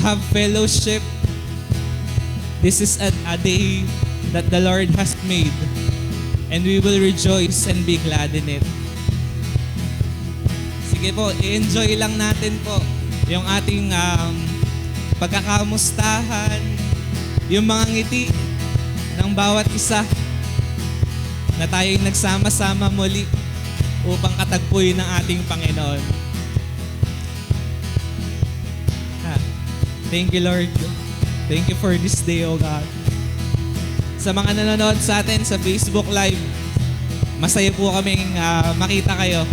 have fellowship. This is a day that the Lord has made, and we will rejoice and be glad in it. Sige po, i-enjoy lang natin po yung ating pagkakamustahan, yung mga ngiti ng bawat isa na tayo'y nagsama-sama muli upang katagpuin ng ating Panginoon. Thank you, Lord. Thank you for this day, O God. Sa mga nanonood sa atin sa Facebook Live, masaya po kaming makita kayo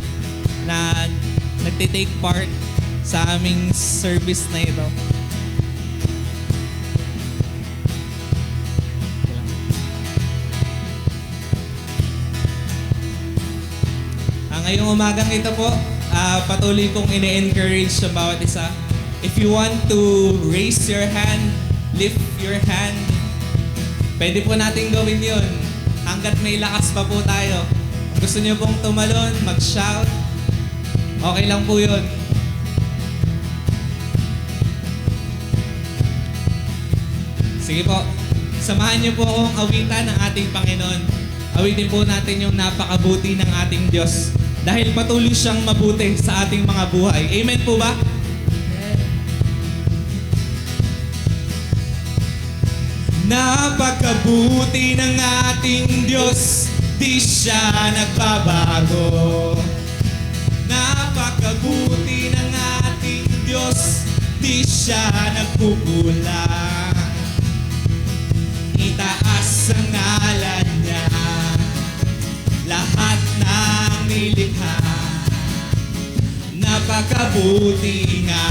na nagtitake part sa aming service na ito. Ngayong umagang ito po, patuloy kong ine-encourage sa bawat isa. If you want to raise your hand, lift your hand, pwede po natin gawin yun. Hanggat may lakas pa po tayo. Kung gusto niyo pong tumalon, mag-shout, okay lang po yun. Sige po, samahan niyo po akong awitan ng ating Panginoon. Awitin po natin yung napakabuti ng ating Diyos. Dahil patuloy siyang mabuti sa ating mga buhay. Amen po ba? Napakabuti ng ating Diyos, di siya nagbabago. Napakabuti ng ating Diyos, di siya nagkukulang. Itaas ang ngalan niya, lahat ng nilikha. Napakabuti nga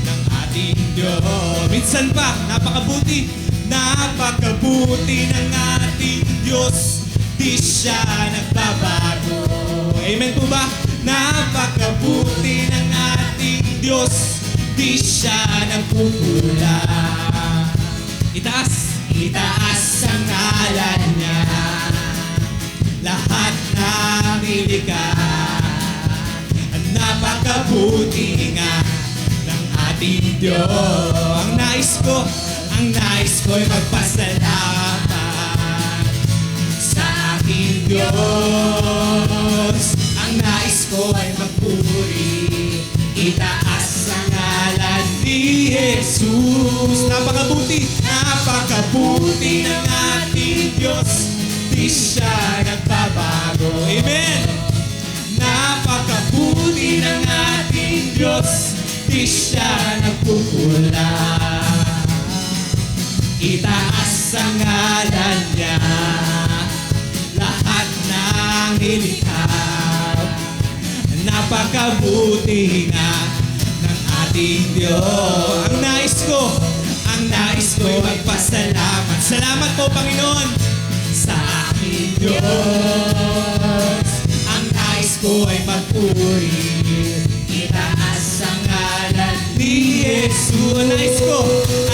ng ating Diyos. Minsan pa, napakabuti. Napakabuti ng ating Diyos, di siya nagbabago. Amen po ba? Napakabuti ng ating Diyos, di siya nagkukulang. Itaas ang ngalan niya, lahat ng nilikha. Napakabuti nga ng ating Diyos. Ang nais ko'y magpasalamat sa aking Diyos. Ang nais ko'y magpuri, itaas ang ngalan ni Jesus. Napakabuti ng ating Diyos, di siya nagbabago. Amen! Napakabuti ng ating Diyos, di siya nagkukulang. Itaas ang ngalan niya, lahat ng nilikha. Napakabuti nga ng ating Diyos. Ang nais ko magpasalamat. Salamat po, Panginoon, sa aking Diyos. Ang nais ko ay magpuri, itaas ang ngalan ni Jesus.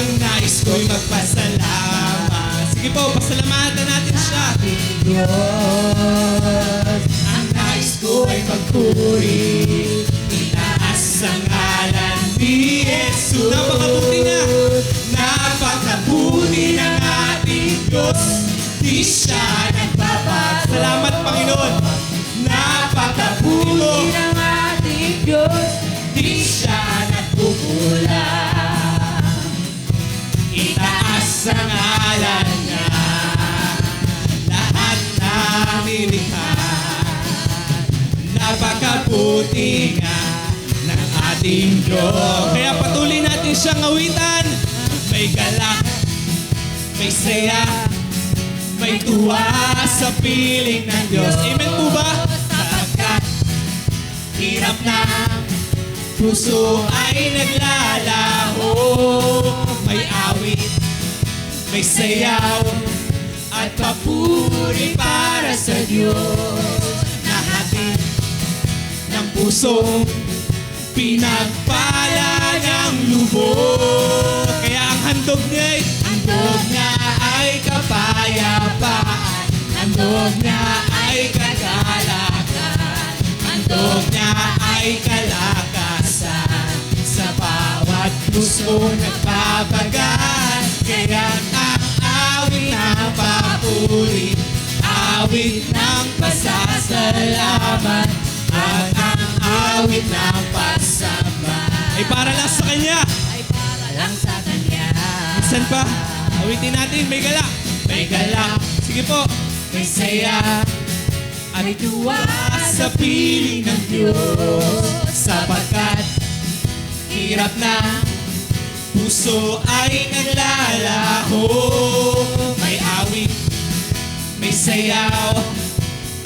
Ang nais ko'y magpasalamat. Sige po, pasalamatan natin siya. Diyos, ang nais ko ay magpuri, itaas ang ngalan ni Jesus. Napakabuti ng ating Diyos, di siya nagbabago. Salamat, Panginoon. Napakabuti ng ating Diyos, di siya nagkukulang. Itaas ang ngalan niya, lahat ng nilikha. Napakabuti nga ng ating Diyos. Kaya patuloy natin siyang awitan. May galak, may saya, may tuwa sa piling ng Diyos. Amen po ba? Sapagkat hirap na puso ay naglalaho. May awit, may sayaw, at papuri para sa Diyos. Nahatid ng puso, pinagpala ng lubos. Kaya ang handog niya ay kapayapaan. Handog niya ay kagalakan. Handog niya ay kalakasan sa bawat puso nagpapagal. Kaya't ang awit ng papuri, awit ng pasasalamat, at ang awit ng pagsamba ay para lang sa Kanya. Ay para lang sa Kanya. Saan pa? Awitin natin, may galak. May galak. Sige po. May saya at tuwa sa piling ng Diyos, sapagkat hirap na puso ay naglalaho. May awit, may sayaw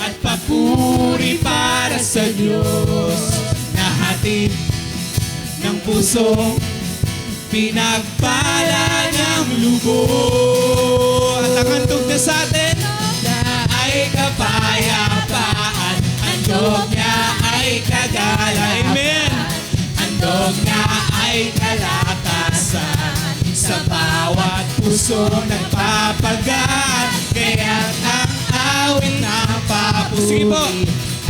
at papuri para sa Diyos, na hatid ng puso pinagpala ng lubos. At ang handog na sa atin na ay kapayapaan, handog niya ay kagalakan. Amen. Handog niya ay kalakasan, sa bawat puso nagpapagal. Kaya't ang awit ng papuri,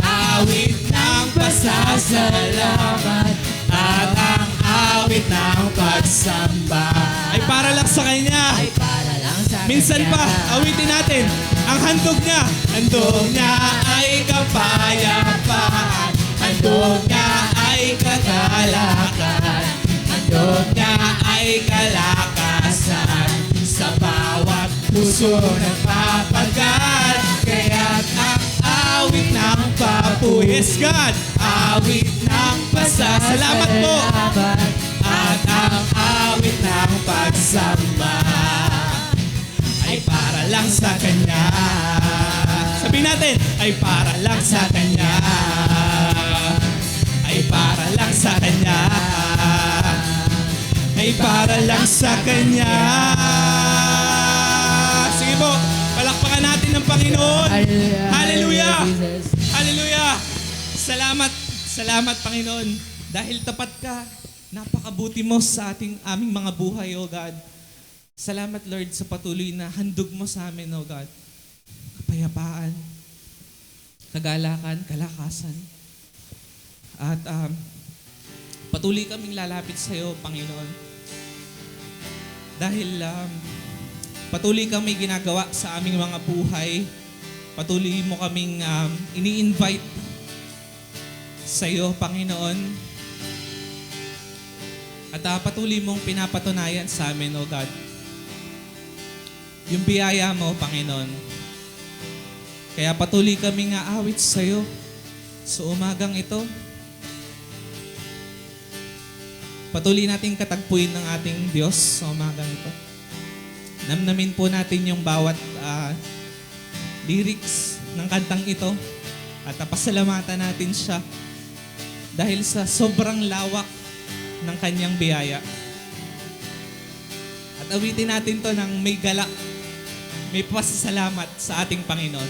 awit ng pasasalamat, at ang awit ng pagsamba ay para lang sa Kanya. Ay para lang sa Minsan Kanya. pa, awitin natin ang handog niya. Handog niya ay kapayapaan, handog niya ay kagalakan, handog niya ay kalakasan, sa bawat puso nagpapagal. Kaya't ang awit ng papuri, yes God, awit ng pasasalamat po, at ang awit ng pagsamba ay para lang sa Kanya. Sabihin natin, ay para lang sa Kanya, ay para lang sa Kanya, ay para lang sa Kanya. Sige po, palakpakan natin ng Panginoon. Hallelujah! Hallelujah! Salamat, salamat Panginoon. Dahil tapat ka, napakabuti mo sa aming mga buhay, O God. Salamat Lord sa patuloy na handog mo sa amin, O God. Kapayapaan, kagalakan, kalakasan. At patuloy kaming lalapit sa iyo, Panginoon. Dahil patuloy kami ginagawa sa aming mga buhay. Patuloy mo kaming ini-invite sa iyo, Panginoon. At patuloy mong pinapatunayan sa amin, O God, yung biyaya mo, Panginoon. Kaya patuloy kaming aawit sa iyo sa umagang ito. Patuloy nating katagpuin ng ating Diyos sa umagang ito. Namnamin po natin yung bawat lyrics ng kantang ito at pasalamatan natin siya dahil sa sobrang lawak ng kanyang biyaya. At awitin natin to ng may galak, may pasasalamat sa ating Panginoon.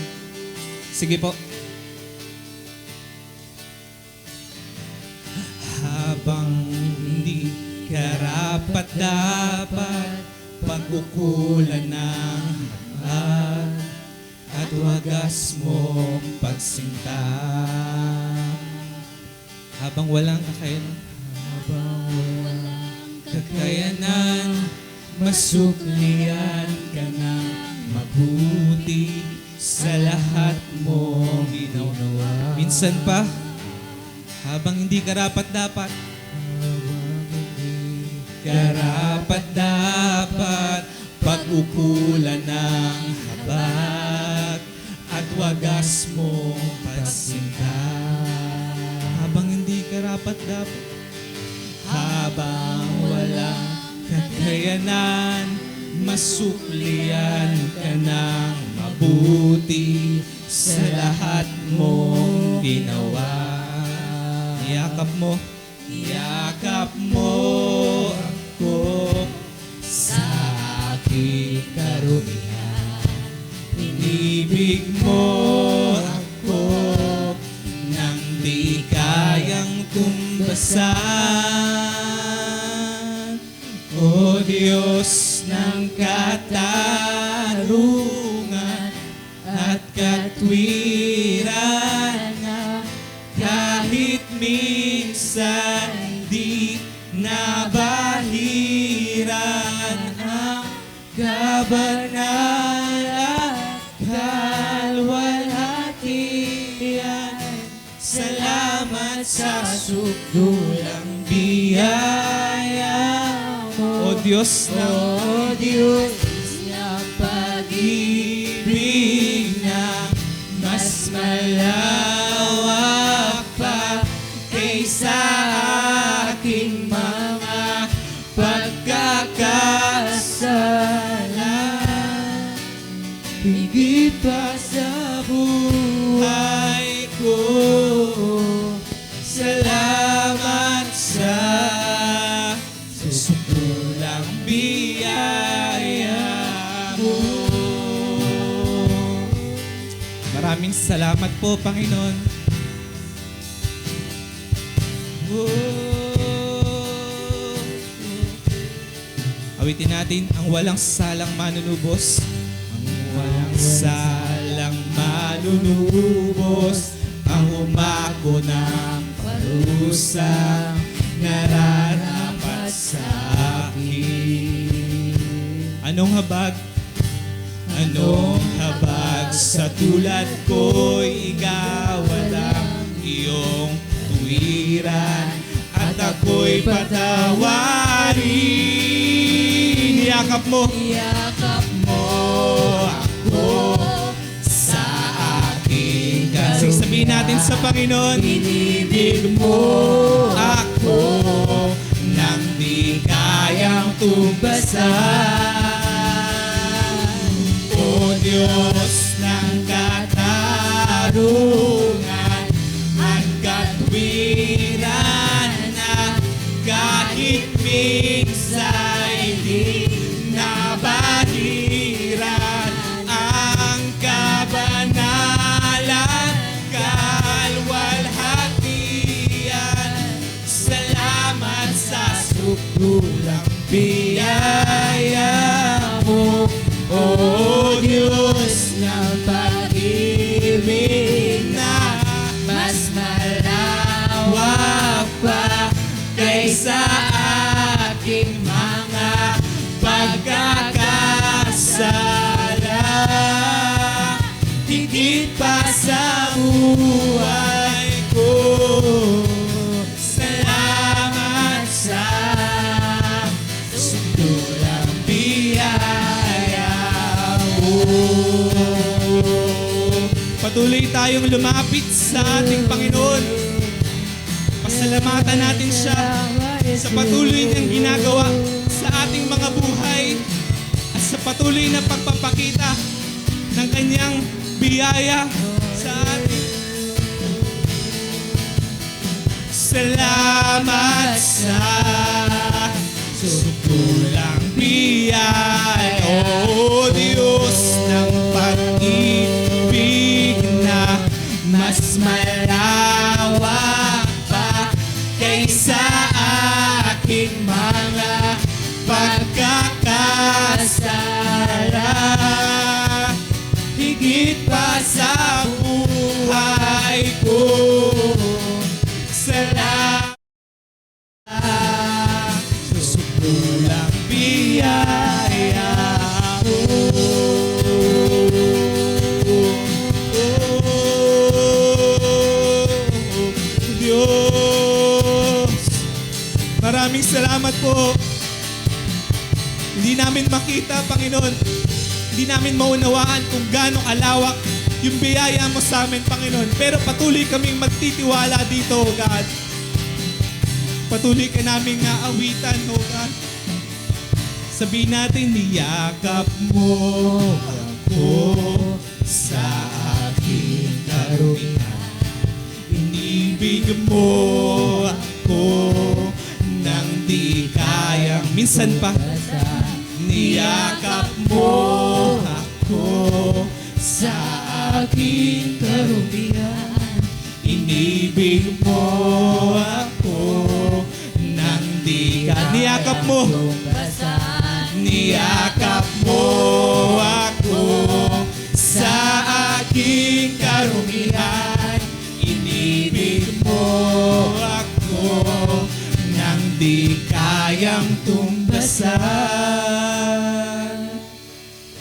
Sige po. Habang hindi karapat-dapat pag-ukulan ng mahal at wagas mong pagsinta, habang walang kakayanan, masuklian ka ng mabuti sa lahat mong ginawa. Minsan pa, habang hindi karapat-dapat, karapat-dapat pag-ukulan ng habag at wagas mong pagsinta. Habang hindi karapat-dapat, habang walang kakayanan, masuklian ka ng mabuti sa lahat mong ginawa. Yakap mo ako sa aking karumihan. Inibig mo ako nang di kayang tumbasan. O Diyos ng katarungan at katwiran, kahit minsan di nabahagi Salamat sa sukdulang biyaya mo. O Diyos ng O Diyos ng pag-ibig na mas malawak pa kaysa aking mga pagkakasala. Higit pa sa buhay ko, salamat sa susukulang biyaya mo. Maraming salamat po, Panginoon. Awitin natin ang walang salang manunubos. Ang walang salang manunubos, ang umako ng parusang nararapat sa akin. Anong habag? Anong habag sa tulad ko'y ikaw walang iyong tuwiran at ako'y patawarin. Yakap mo ako sa aking karunya. Sabihin natin sa Panginoon, inibig mo ako nang di kayang tumbasan. O Diyos ng katarungan at katwiran na kahit minsa'y di nabaliran ang kabanalan, kalwalhatian. Salamat sa sukdulang biyaya mo, O Diyos ng pag-ibig na mas malawak pa kaysa aking mga pagkakasala. Higit pa sa buhay ko, salamat sa sukdulang biyaya mo. Patuloy tayong lumapit sa ating Panginoon. Pasalamatan natin siya sa patuloy niyang ginagawa sa ating mga buhay at sa patuloy na pagpapakita ng kanyang biyaya sa atin. Salamat sa sukulang biyaya, O Diyos ng pag-ibig na mas malawak pa kaysa aking mga pagkakasala. Higit pa sa buhay ko, salamat sa sukdulang biyaya mo. Diyos, maraming salamat po. Hindi namin makita, Panginoon. Hindi namin maunawaan kung gaano kalawak yung biyaya mo sa amin, Panginoon. Pero patuloy kaming magtitiwala dito, O God. Patuloy ka naming aawitan, O God. Sabihin natin, niyakap mo ako sa aking karunya. Inibig mo ako nang di kayang minsan pa. Niyakap mo ako sa aking karumihan. Inibig mo ako nang di ka. Niyakap mo. Niyakap mo ako sa aking karumihan. Inibig mo ako nang di kayang tumbasan.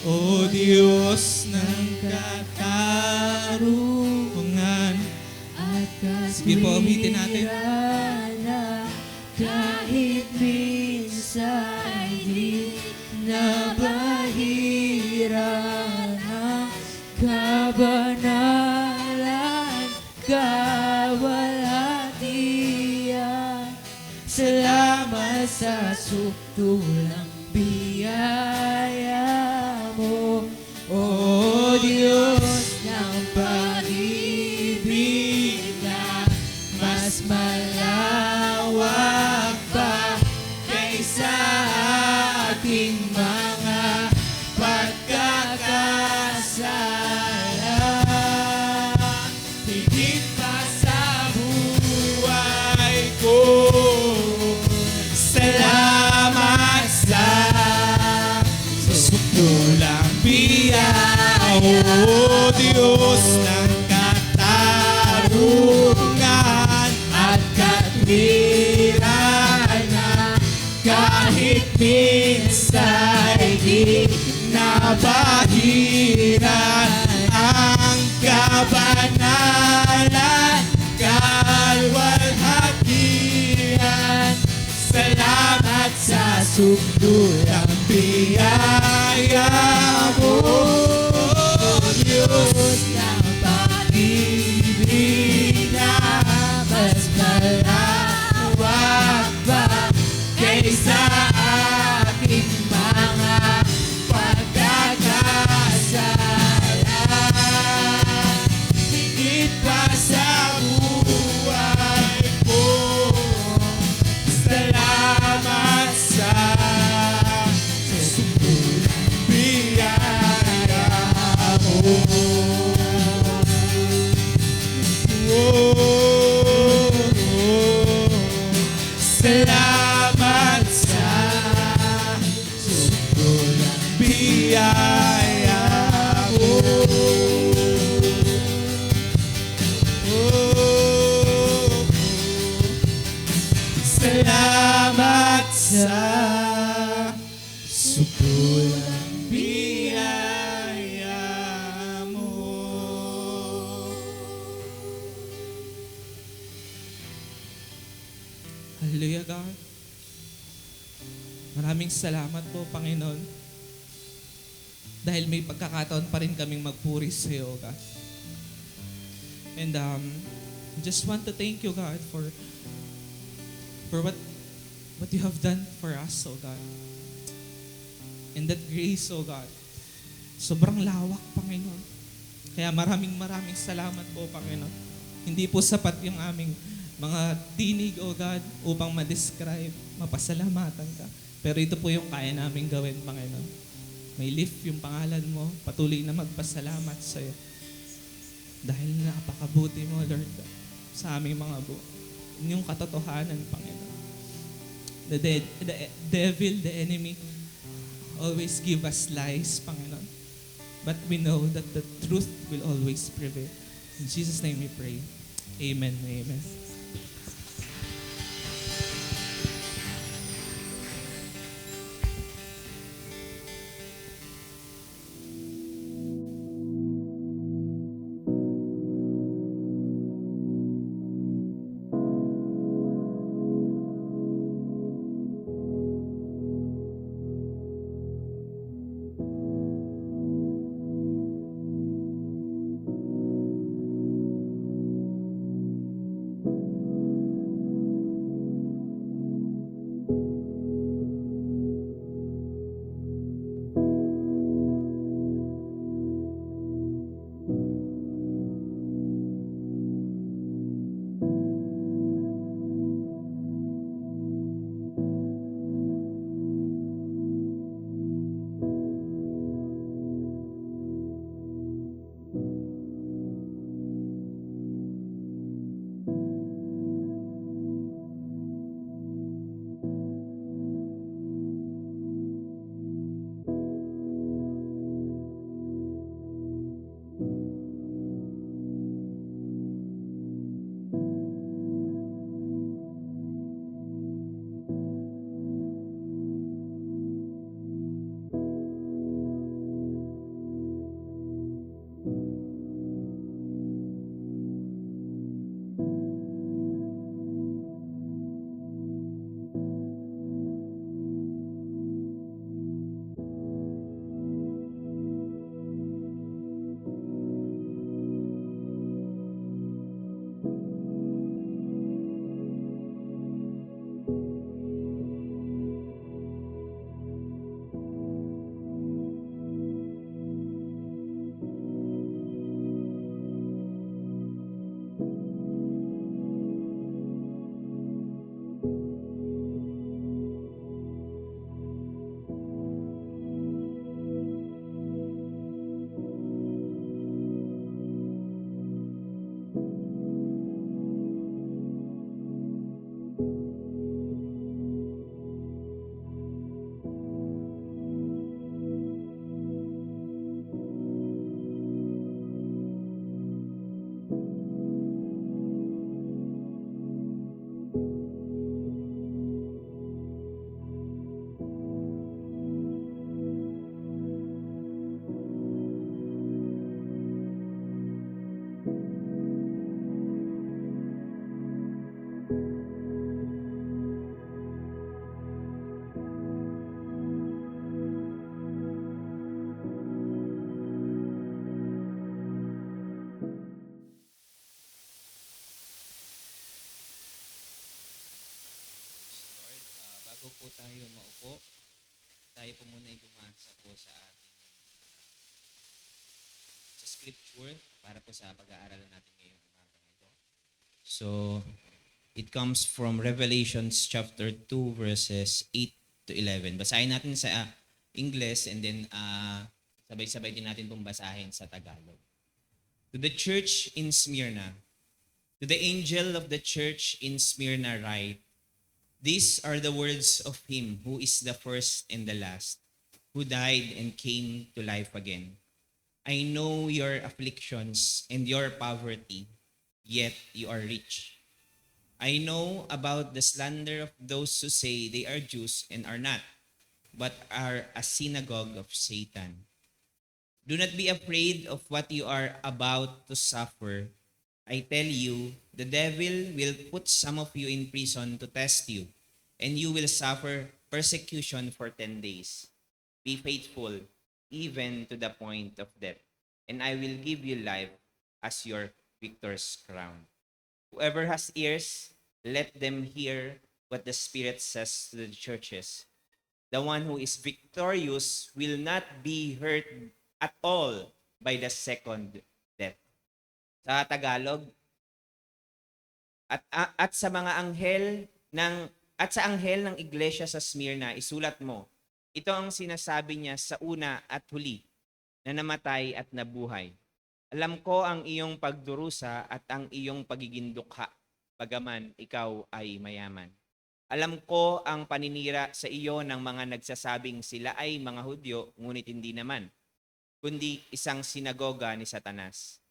O Diyos ng katarungan at Sige po, awitin natin. na kahit minsan di nabahira ng kabanalan, kawalhatian. Salamat sa sukdulang biyaya mo, O Diyos ng pag-ibig na mas malawak pa kaysa ating mga pagkakasala. Higit pa sa buhay ko, salamat sa sukdulang biyaya, O Diyos ng katarungan at katwiran na kahit minsan di nabahiran ang kabanalan, kalwalhatian. Salamat sa sukdulang biyaya mo, O Diyos ng pag-ibig na mas malawak pa kaysa aking mga pagkakasala. Higit pa sa buhay ko, salamat sa sukdulang biyaya mo. Salamat sa sukdulang biyaya mo. Salamat sa sukdulang biyaya mo. Hallelujah, God. Maraming salamat po, Panginoon. Dahil may pagkakataon pa rin kaming magpuri sa iyo, God. And just want to thank you, God, for what you have done for us, oh God. And that grace, oh God, sobrang lawak, Panginoon. Kaya maraming salamat po, Panginoon. Hindi po sapat yung aming mga tinig, oh God, upang ma-describe, mapasalamatan ka. Pero ito po yung kaya namin gawin, Panginoon. May lift yung pangalan mo, patuloy na magpasalamat sa iyo. Dahil napakabuti mo, Lord, sa aming mga yung katotohanan, Panginoon. The devil, the enemy, always give us lies, Panginoon. But we know that the truth will always prevail. In Jesus' name we pray. Amen. Amen. bago po tayo maupo, tayo po muna ay bumasa po sa ating sa scripture para po sa pag-aaralan natin ngayong umaga ito. So, it comes from Revelations chapter 2 verses 8 to 11. Basahin natin sa English and then sabay-sabay din natin pong basahin sa Tagalog. To the church in Smyrna, to the angel of the church in Smyrna write, these are the words of him who is the first and the last, who died and came to life again. I know your afflictions and your poverty, yet you are rich. I know about the slander of those who say they are Jews and are not, but are a synagogue of Satan. Do not be afraid of what you are about to suffer. I tell you, the devil will put some of you in prison to test you, and you will suffer persecution for 10 days. Be faithful, even to the point of death, and I will give you life as your victor's crown. Whoever has ears, let them hear what the Spirit says to the churches. The one who is victorious will not be hurt at all by the second death. Sa Tagalog, at sa mga anghel ng at sa anghel ng iglesia sa Smyrna, isulat mo, ito ang sinasabi niya sa una at huli, na namatay at nabuhay. Alam ko ang iyong pagdurusa at ang iyong pagiging dukha, bagaman ikaw ay mayaman. Alam ko ang paninira sa iyo ng mga nagsasabing sila ay mga Hudyo, ngunit hindi naman, kundi isang sinagoga ni Satanas.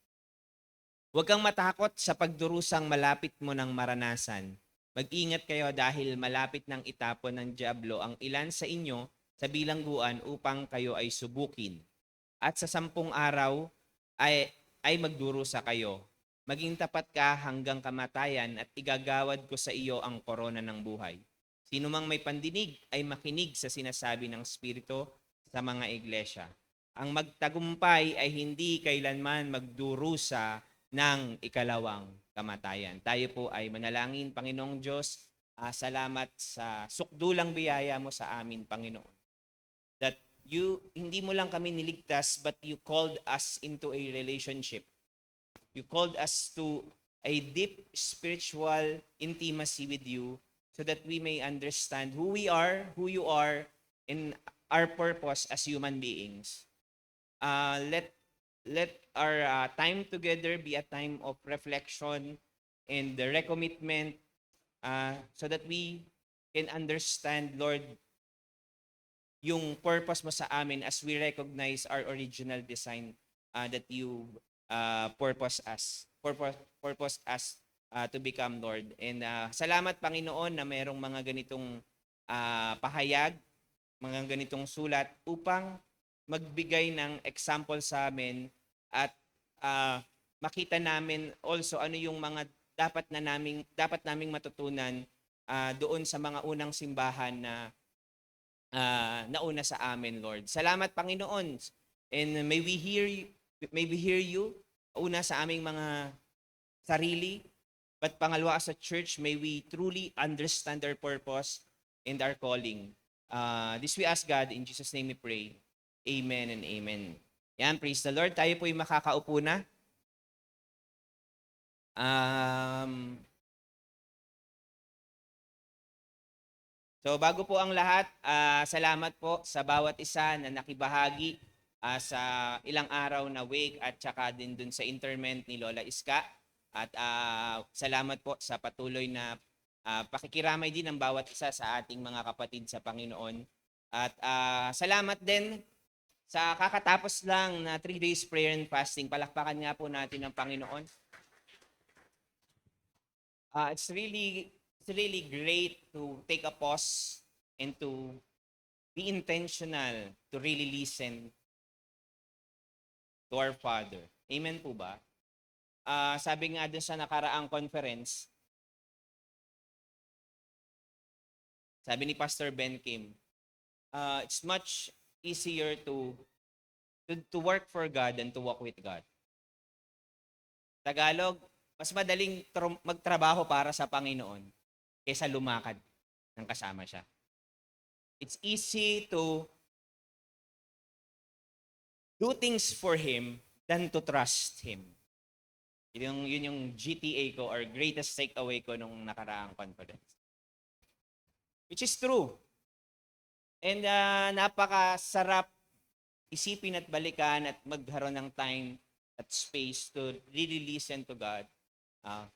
Huwag kang matakot sa pagdurusang malapit mo ng maranasan. Mag-ingat kayo dahil malapit ng itapon ng diablo ang ilan sa inyo sa bilangguan upang kayo ay subukin. At sa 10 araw ay magdurusa kayo. Maging tapat ka hanggang kamatayan at igagawad ko sa iyo ang korona ng buhay. Sino mang may pandinig ay makinig sa sinasabi ng Espiritu sa mga iglesia. Ang magtagumpay ay hindi kailanman magdurusa ng ikalawang kamatayan. Tayo po ay manalangin, Panginoong Diyos, salamat sa sukdulang biyaya mo sa amin, Panginoon. That hindi mo lang kami niligtas, but you called us into a relationship. You called us to a deep spiritual intimacy with you so that we may understand who we are, who you are, and our purpose as human beings. Let our time together be a time of reflection and the recommitment so that we can understand, Lord, yung purpose mo sa amin as we recognize our original design that you purpose us to become, Lord. And salamat, Panginoon, na mayroong mga ganitong pahayag, mga ganitong sulat upang magbigay ng example sa amin at makita namin also ano yung mga dapat naming matutunan doon sa mga unang simbahan na nauna sa amin, Lord. Salamat, Panginoon. And may we hear you una sa aming mga sarili, but pangalawa as a church, may we truly understand our purpose and our calling. This we ask, God, in Jesus' name we pray. Amen and amen. Yan, praise the Lord. Tayo po'y makakaupo na. So bago po ang lahat, salamat po sa bawat isa na nakibahagi sa ilang araw na wake at saka din dun sa interment ni Lola Iska. At salamat po sa patuloy na pakikiramay din ng bawat isa sa ating mga kapatid sa Panginoon. At salamat din sa kakatapos lang na 3 days prayer and fasting. Palakpakan nga po natin ang Panginoon. It's really great to take a pause and to be intentional to really listen to our Father. Amen po ba? Sabi nga dun sa nakaraang conference, sabi ni Pastor Ben Kim, it's much easier to work for God than to walk with God. Tagalog, mas madaling magtrabaho para sa Panginoon kaysa lumakad ng kasama siya. It's easy to do things for Him than to trust Him. Yun yung GTA ko or greatest takeaway ko nung nakaraang conference. Which is true. And napakasarap isipin at balikan at magkaroon ng time at space to really listen to God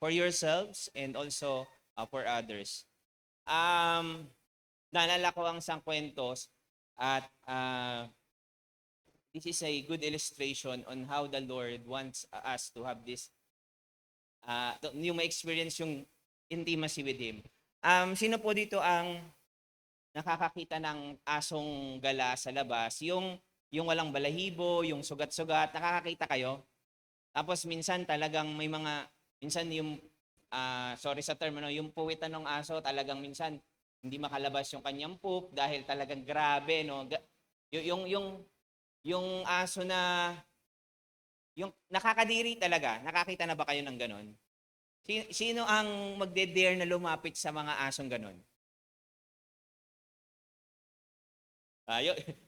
for yourselves and also for others. Naalala ko ang isang kwentos at this is a good illustration on how the Lord wants us to have this yung ma-experience yung intimacy with Him. Sino po dito ang nakakakita ng asong gala sa labas? Yung walang balahibo, yung sugat-sugat, nakakakita kayo? Tapos minsan talagang may mga, minsan yung, sorry sa term, yung puwitan ng aso talagang minsan hindi makalabas yung kanyang poop dahil talagang grabe, no? Yung aso na, yung nakakadiri talaga, nakakita na ba kayo ng ganon? Sino ang magde-dare na lumapit sa mga asong ganon?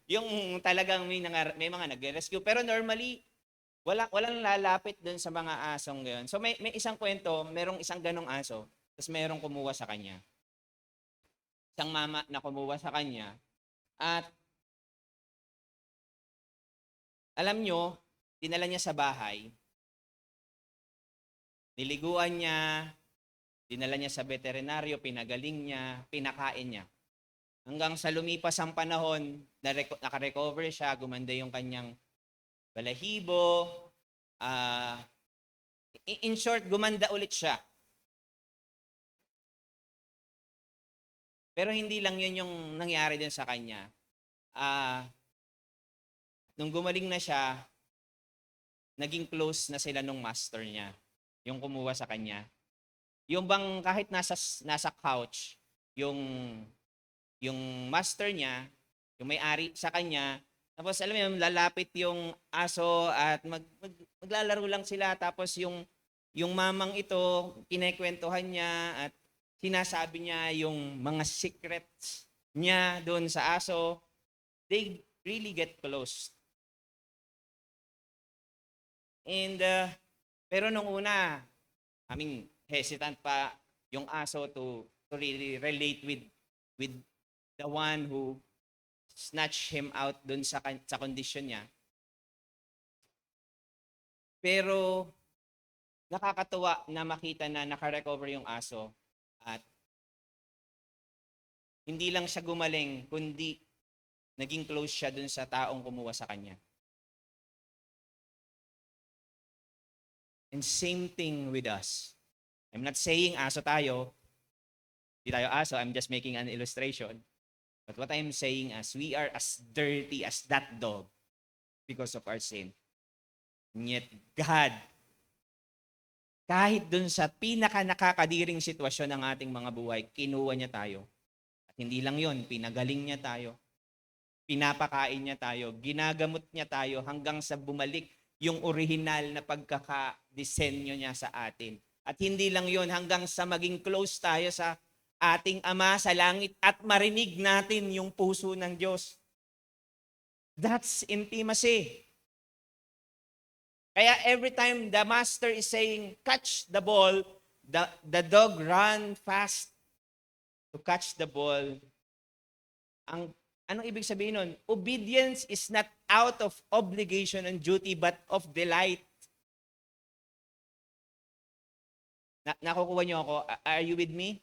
Yung talagang may mga nagre-rescue. Pero normally, walang lalapit dun sa mga asong gayon. So may isang kwento, merong isang ganong aso, tapos merong kumuha sa kanya. Isang mama na kumuha sa kanya. At alam nyo, dinala niya sa bahay. Niliguan niya, dinala niya sa veterinaryo, pinagaling niya, pinakain niya. Hanggang sa lumipas ang panahon, naka-recover siya, gumanda yung kanyang balahibo. In short, gumanda ulit siya. Pero hindi lang yun yung nangyari din sa kanya. Nung gumaling na siya, naging close na sila nung master niya, yung kumuha sa kanya. Yung bang kahit nasa couch, yung master niya, yung may-ari sa kanya, tapos alam mo lalapit yung aso at maglalaro lang sila, tapos yung mamang ito, kinekwentuhan niya at sinasabi niya yung mga secrets niya doon sa aso. They really get close. And pero nung una, hesitant pa yung aso to really relate with the one who snatched him out dun sa condition niya. Pero nakakatuwa na makita na naka-recover yung aso at hindi lang siya gumaling, kundi naging close siya dun sa taong kumuha sa kanya. And same thing with us. I'm not saying aso tayo. Di tayo aso. I'm just making an illustration. But what I'm saying is we are as dirty as that dog because of our sin. And yet God, kahit dun sa pinaka-nakakadiring sitwasyon ng ating mga buhay, kinuha niya tayo. At hindi lang yon, pinagaling niya tayo. Pinapakain niya tayo. Ginagamot niya tayo hanggang sa bumalik yung original na pagkakadisenyo niya sa atin. At hindi lang yon, hanggang sa maging close tayo sa ating Ama sa langit at marinig natin yung puso ng Diyos. That's intimacy. Kaya every time the master is saying, catch the ball, the dog run fast to catch the ball. Anong ibig sabihin nun? Obedience is not out of obligation and duty, but of delight. Nakukuha niyo ako? Are you with me?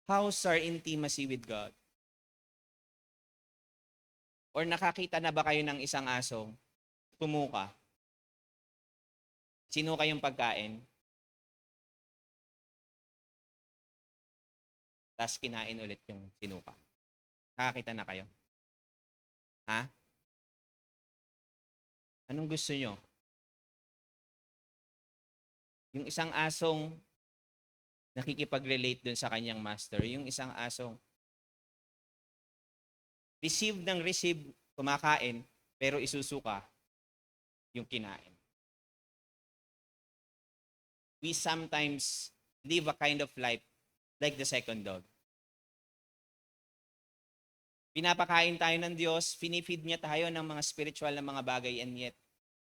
How's our intimacy with God? Or nakakita na ba kayo ng isang aso? Tumuka. Sinuka yung pagkain. Tapos kinain ulit yung sinuka. Nakakita na kayo? Ha? Anong gusto nyo? Yung isang asong nakikipag-relate dun sa kanyang master. Yung isang asong receive, kumakain, pero isusuka yung kinain. We sometimes live a kind of life like the second dog. Pinapakain tayo ng Diyos, finifeed niya tayo ng mga spiritual na mga bagay, and yet,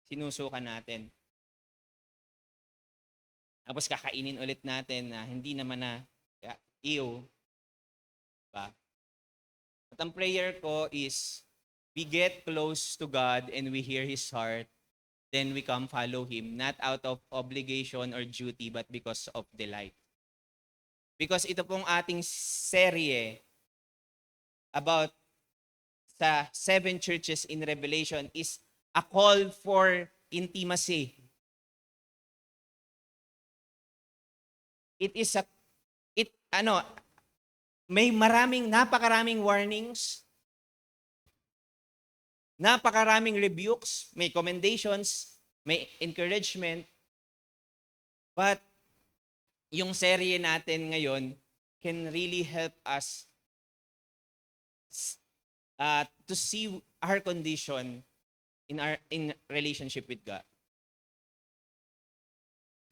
sinusukan natin. Tapos kakainin ulit natin na hindi naman na ew. Diba? At ang prayer ko is, we get close to God and we hear His heart, then we come follow Him, not out of obligation or duty, but because of delight. Because ito pong ating serye about sa 7 churches in Revelation is a call for intimacy. May napakaraming warnings, napakaraming rebukes, may commendations, may encouragement, but yung serye natin ngayon can really help us to see our condition in relationship with God.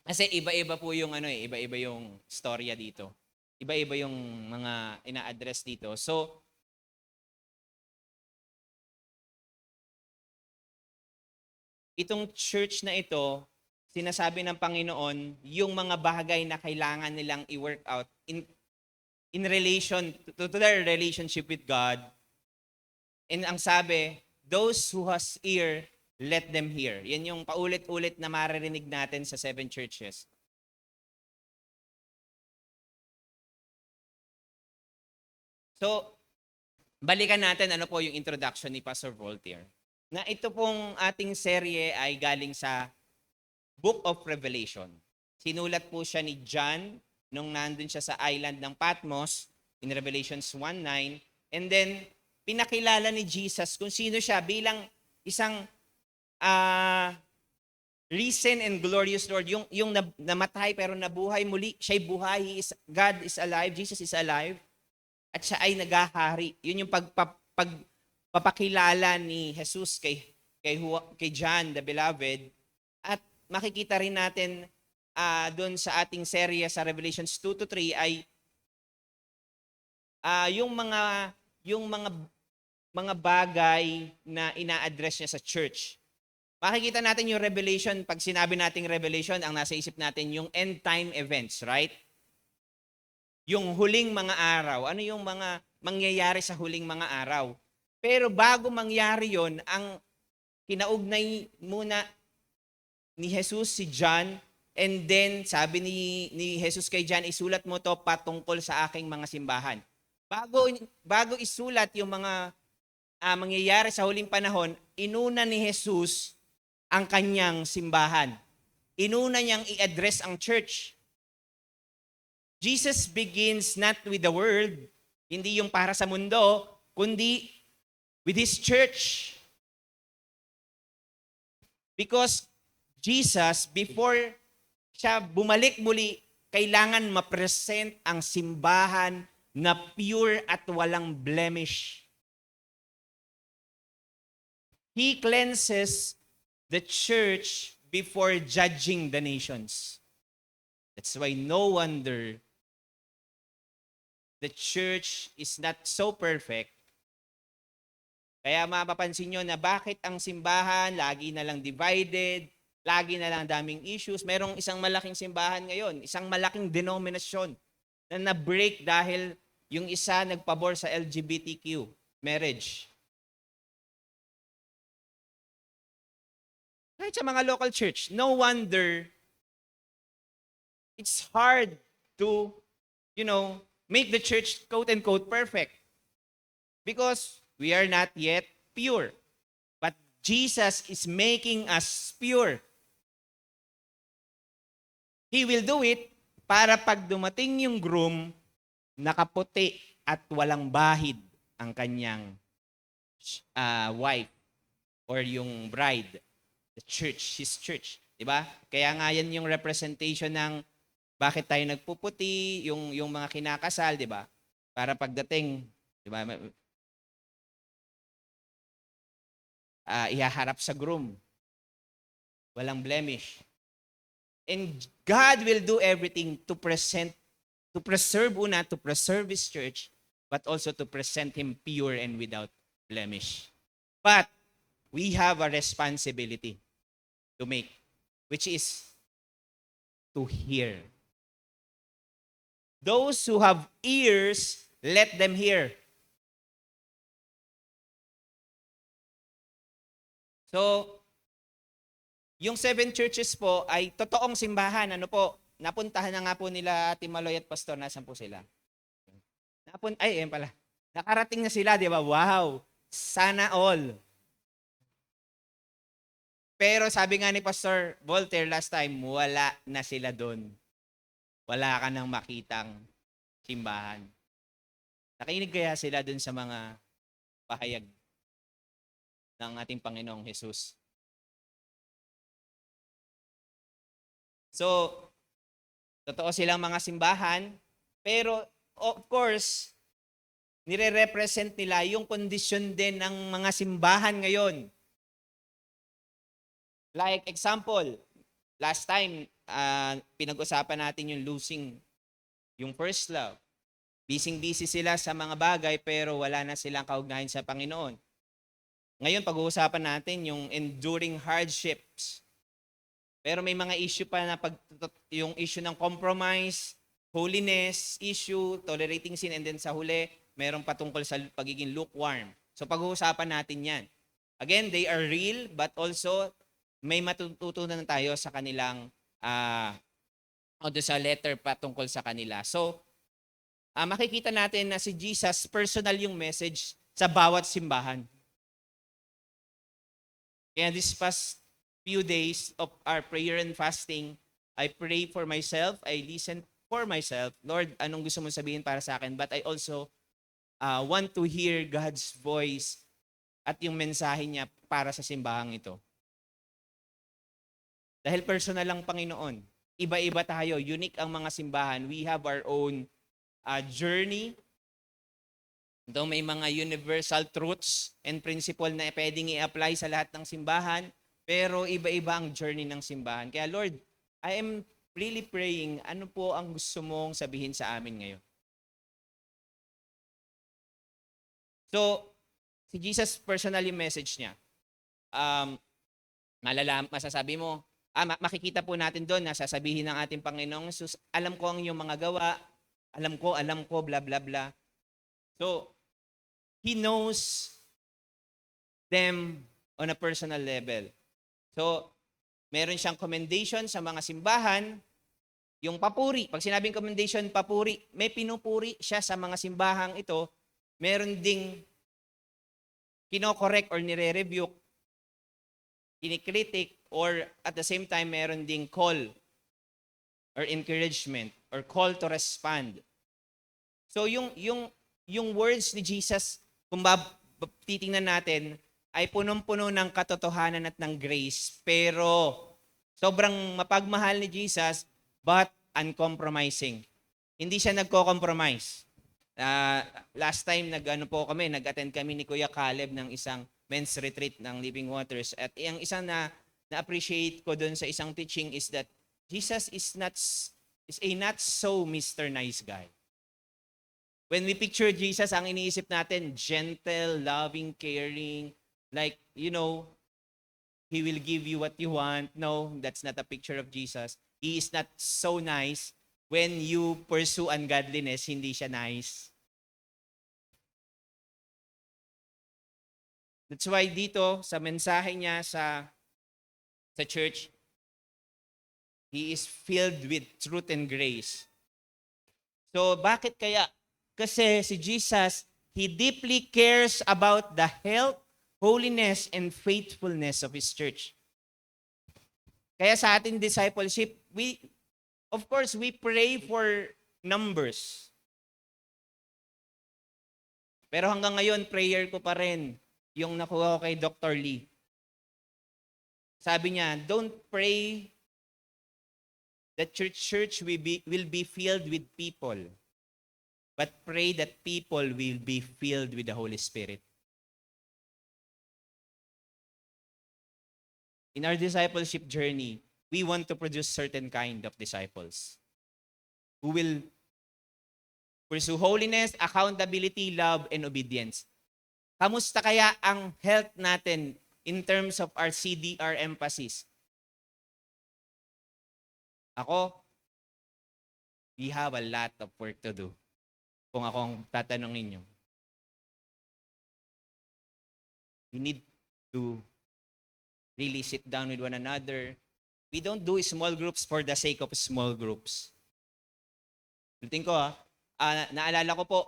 Kasi iba-iba po yung iba-iba yung storya dito. Iba-iba yung mga ina-address dito. So, itong church na ito, sinasabi ng Panginoon, yung mga bagay na kailangan nilang i-work out in relation to their relationship with God. And ang sabi, those who has ear, let them hear. Yan yung paulit-ulit na maririnig natin sa 7 churches. So, balikan natin ano po yung introduction ni Pastor Voltaire. Na ito pong ating serye ay galing sa Book of Revelation. Sinulat po siya ni John nung nandun siya sa island ng Patmos in Revelations 1:9. And then, pinakilala ni Jesus kung sino siya bilang isang risen and glorious Lord. Yung namatay pero nabuhay muli. Siya'y buhay. God is alive. Jesus is alive. At siya ay nagahari. Yun yung pagpapakilala ni Jesus kay John the Beloved. At makikita rin natin doon sa ating serye sa Revelations 2-3 ay yung mga bagay na ina-address niya sa church. Makikita natin yung Revelation, pag sinabi nating Revelation, ang nasa isip natin yung end time events, right? Yung huling mga araw. Ano yung mga mangyayari sa huling mga araw? Pero bago mangyari yon, ang kinaugnay muna ni Jesus si John, and then sabi ni Jesus kay John, isulat mo to patungkol sa aking mga simbahan. Bago isulat yung mga mangyayari sa huling panahon, inuna ni Jesus ang kanyang simbahan. Inuna niyang i-address ang church. Jesus begins not with the world, hindi yung para sa mundo, kundi with His church. Because Jesus, before siya bumalik muli, kailangan ma-present ang simbahan na pure at walang blemish. He cleanses the church before judging the nations. That's why no wonder the church is not so perfect. Kaya mapapansin nyo na bakit ang simbahan lagi na lang divided, lagi na lang daming issues. Merong isang malaking simbahan ngayon, isang malaking denominasyon na na-break dahil yung isa nagpabor sa LGBTQ marriage. Kahit sa mga local church, no wonder it's hard to, make the church quote-unquote perfect. Because we are not yet pure. But Jesus is making us pure. He will do it para pag dumating yung groom, nakaputi at walang bahid ang kanyang wife or yung bride, the church, his church. Diba? Kaya nga yan yung representation ng bakit tayo nagpuputi, yung mga kinakasal, di ba? Para pagdating, di ba? Ihaharap sa groom. Walang blemish. And God will do everything to preserve His church, but also to present Him pure and without blemish. But we have a responsibility to make, which is to hear. Those who have ears, let them hear. So, yung 7 churches po ay totoong simbahan. Ano po? Napuntahan na nga po nila Ate Maloy at Pastor. Nasaan po sila? Ayan pala. Nakarating na sila, di ba? Wow! Sana all. Pero sabi nga ni Pastor Voltaire last time, wala na sila doon. Wala ka nang makitang simbahan. Nakinig kaya sila doon sa mga pahayag ng ating Panginoong Jesus? So, totoo silang mga simbahan, pero of course, nire-represent nila yung kondisyon din ng mga simbahan ngayon. Like example, last time, pinag-usapan natin yung losing, yung first love. Busy sila sa mga bagay pero wala na silang kaugnayan sa Panginoon. Ngayon, pag-uusapan natin yung enduring hardships. Pero may mga issue pa na yung issue ng compromise, holiness issue, tolerating sin, and then sa huli, meron patungkol sa pagiging lukewarm. So pag-uusapan natin yan. Again, they are real, but also may matututunan tayo sa kanilang, o sa letter patungkol sa kanila. So, makikita natin na si Jesus, personal yung message sa bawat simbahan. Kaya this past few days of our prayer and fasting, I pray for myself, I listen for myself. Lord, anong gusto mong sabihin para sa akin? But I also want to hear God's voice at yung mensahe niya para sa simbahang ito. Dahil personal lang Panginoon. Iba-iba tayo. Unique ang mga simbahan. We have our own journey. Though may mga universal truths and principle na pwedeng i-apply sa lahat ng simbahan, pero iba-iba ang journey ng simbahan. Kaya Lord, I am really praying, ano po ang gusto mong sabihin sa amin ngayon? So, si Jesus personally message niya. Masasabi mo, makikita po natin doon na sasabihin ng ating Panginoong Jesus, alam ko ang iyong mga gawa, alam ko, bla bla bla. So, He knows them on a personal level. So, meron siyang commendation sa mga simbahan, yung papuri. Pag sinabing commendation, papuri, may pinupuri siya sa mga simbahang ito, meron ding kino-correct or nire-rebuke, kinikritik, or at the same time, meron ding call or encouragement or call to respond. So yung words ni Jesus, kung titingnan natin, ay punong-puno ng katotohanan at ng grace. Pero sobrang mapagmahal ni Jesus, but uncompromising. Hindi siya nagko-compromise. Last time nag-attend kami ni Kuya Caleb ng isang men's retreat ng Living Waters. At yung isang na-appreciate ko doon sa isang teaching is that Jesus is a not so Mr. Nice Guy. When we picture Jesus, ang iniisip natin, gentle, loving, caring, like, He will give you what you want. No, that's not a picture of Jesus. He is not so nice. When you pursue ungodliness, hindi siya nice. That's why dito, sa mensahe niya sa church, He is filled with truth and grace. So, bakit kaya? Kasi si Jesus, He deeply cares about the health, holiness, and faithfulness of His church. Kaya sa ating discipleship, of course, we pray for numbers. Pero hanggang ngayon, prayer ko pa rin yung nakuha ko kay Dr. Lee. Sabi niya, don't pray that your church will be filled with people, but pray that people will be filled with the Holy Spirit. In our discipleship journey, we want to produce certain kind of disciples who will Pursue holiness, accountability, love, and obedience. Kamusta kaya ang health natin in terms of our CDR emphasis? Ako, we have a lot of work to do. Kung ako ang tatanungin nyo. We need to really sit down with one another. We don't do small groups for the sake of small groups. Ulitin ko naalala ko po,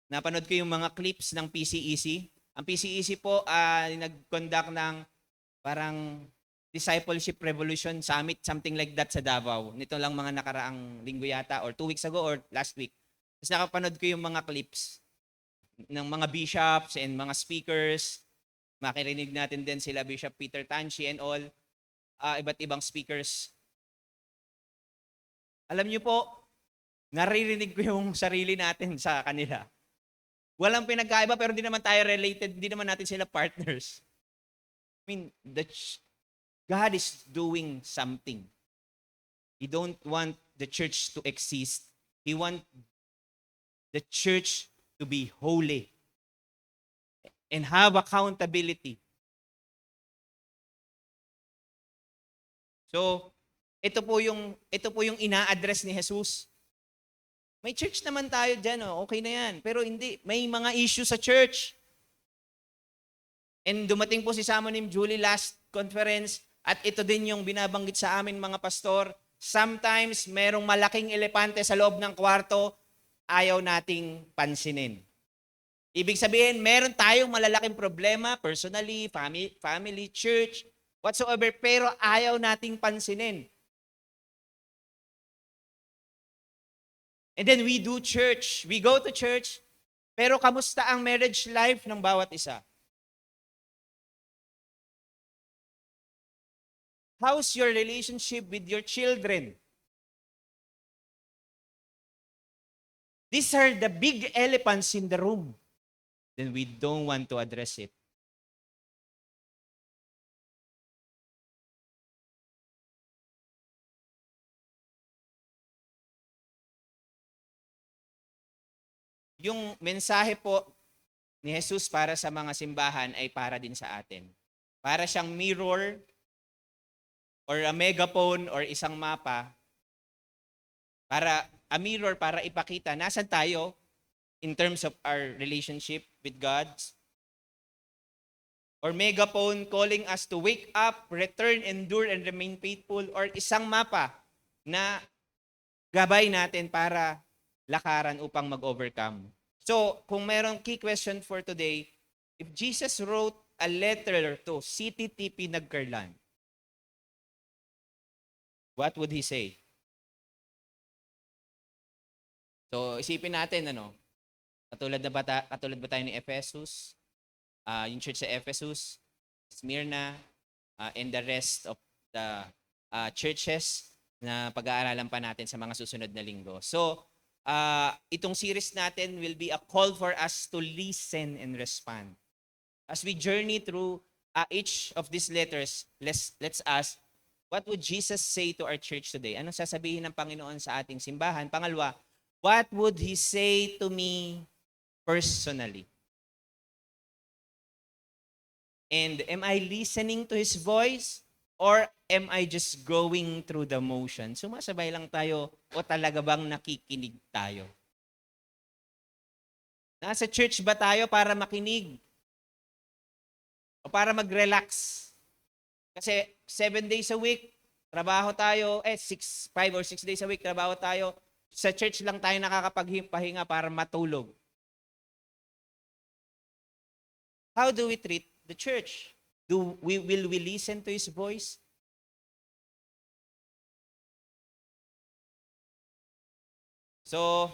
napanood ko yung mga clips ng PCEC. Ang PCEC po, nag-conduct ng parang Discipleship Revolution Summit, something like that sa Davao. Nito lang mga nakaraang linggo yata, or 2 weeks ago, or last week. Tapos nakapanood ko yung mga clips ng mga bishops and mga speakers. Makirinig natin din sila Bishop Peter Tanchi and all, iba't ibang speakers. Alam niyo po, naririnig ko yung sarili natin sa kanila. Walang pinagkaiba pero hindi naman tayo related, hindi naman natin sila partners. I mean, God is doing something. He don't want the church to exist. He want the church to be holy and have accountability. So, ito po yung ina-address ni Jesus. May church naman tayo diyan, okay na yan. Pero hindi, may mga issue sa church. And dumating po si Samonim Julie last conference, at ito din yung binabanggit sa amin mga pastor. Sometimes merong malaking elepante sa loob ng kwarto, ayaw nating pansinin. Ibig sabihin, meron tayong malalaking problema, personally, family, church, whatsoever, pero ayaw nating pansinin. And then we do church. We go to church, pero kamusta ang marriage life ng bawat isa? How's your relationship with your children? These are the big elephants in the room. Then we don't want to address it. Yung mensahe po ni Jesus para sa mga simbahan ay para din sa atin. Para siyang mirror or a megaphone or isang mapa, para a mirror para ipakita nasan tayo in terms of our relationship with God. Or megaphone calling us to wake up, return, endure, and remain faithful. Or isang mapa na gabay natin para lakaran upang mag-overcome. So, kung merong key question for today, if Jesus wrote a letter to CTTP Nagkarlan, what would he say? So, isipin natin, katulad ba tayo ni Ephesus, yung church sa Ephesus, Smyrna, and the rest of the churches na pag-aaralan pa natin sa mga susunod na linggo. So, itong series natin will be a call for us to listen and respond. As we journey through each of these letters, let's ask, what would Jesus say to our church today? Anong sasabihin ng Panginoon sa ating simbahan? Pangalawa, what would He say to me personally? And am I listening to His voice? Or am I just going through the motion? Sumasabay lang tayo o talaga bang nakikinig tayo? Nasa church ba tayo para makinig? O para mag-relax? Kasi 7 days a week, trabaho tayo, 5 or 6 days a week, trabaho tayo. Sa church lang tayo nakakapagpahinga para matulog. How do we treat the church? Will we listen to His voice? So,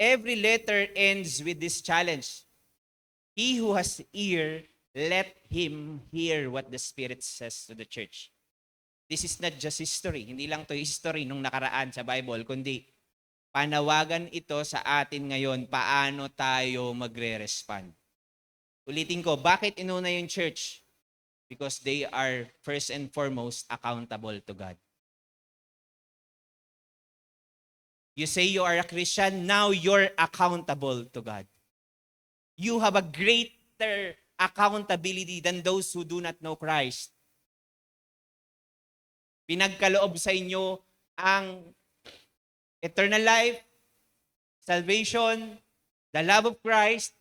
every letter ends with this challenge. He who has ear, let him hear what the Spirit says to the church. This is not just history. Hindi lang to history nung nakaraan sa Bible, kundi panawagan ito sa atin ngayon paano tayo magre-respond. Ulitin ko, bakit inuna yung church? Because they are first and foremost accountable to God. You say you are a Christian, now you're accountable to God. You have a greater accountability than those who do not know Christ. Pinagkaloob sa inyo ang eternal life, salvation, the love of Christ.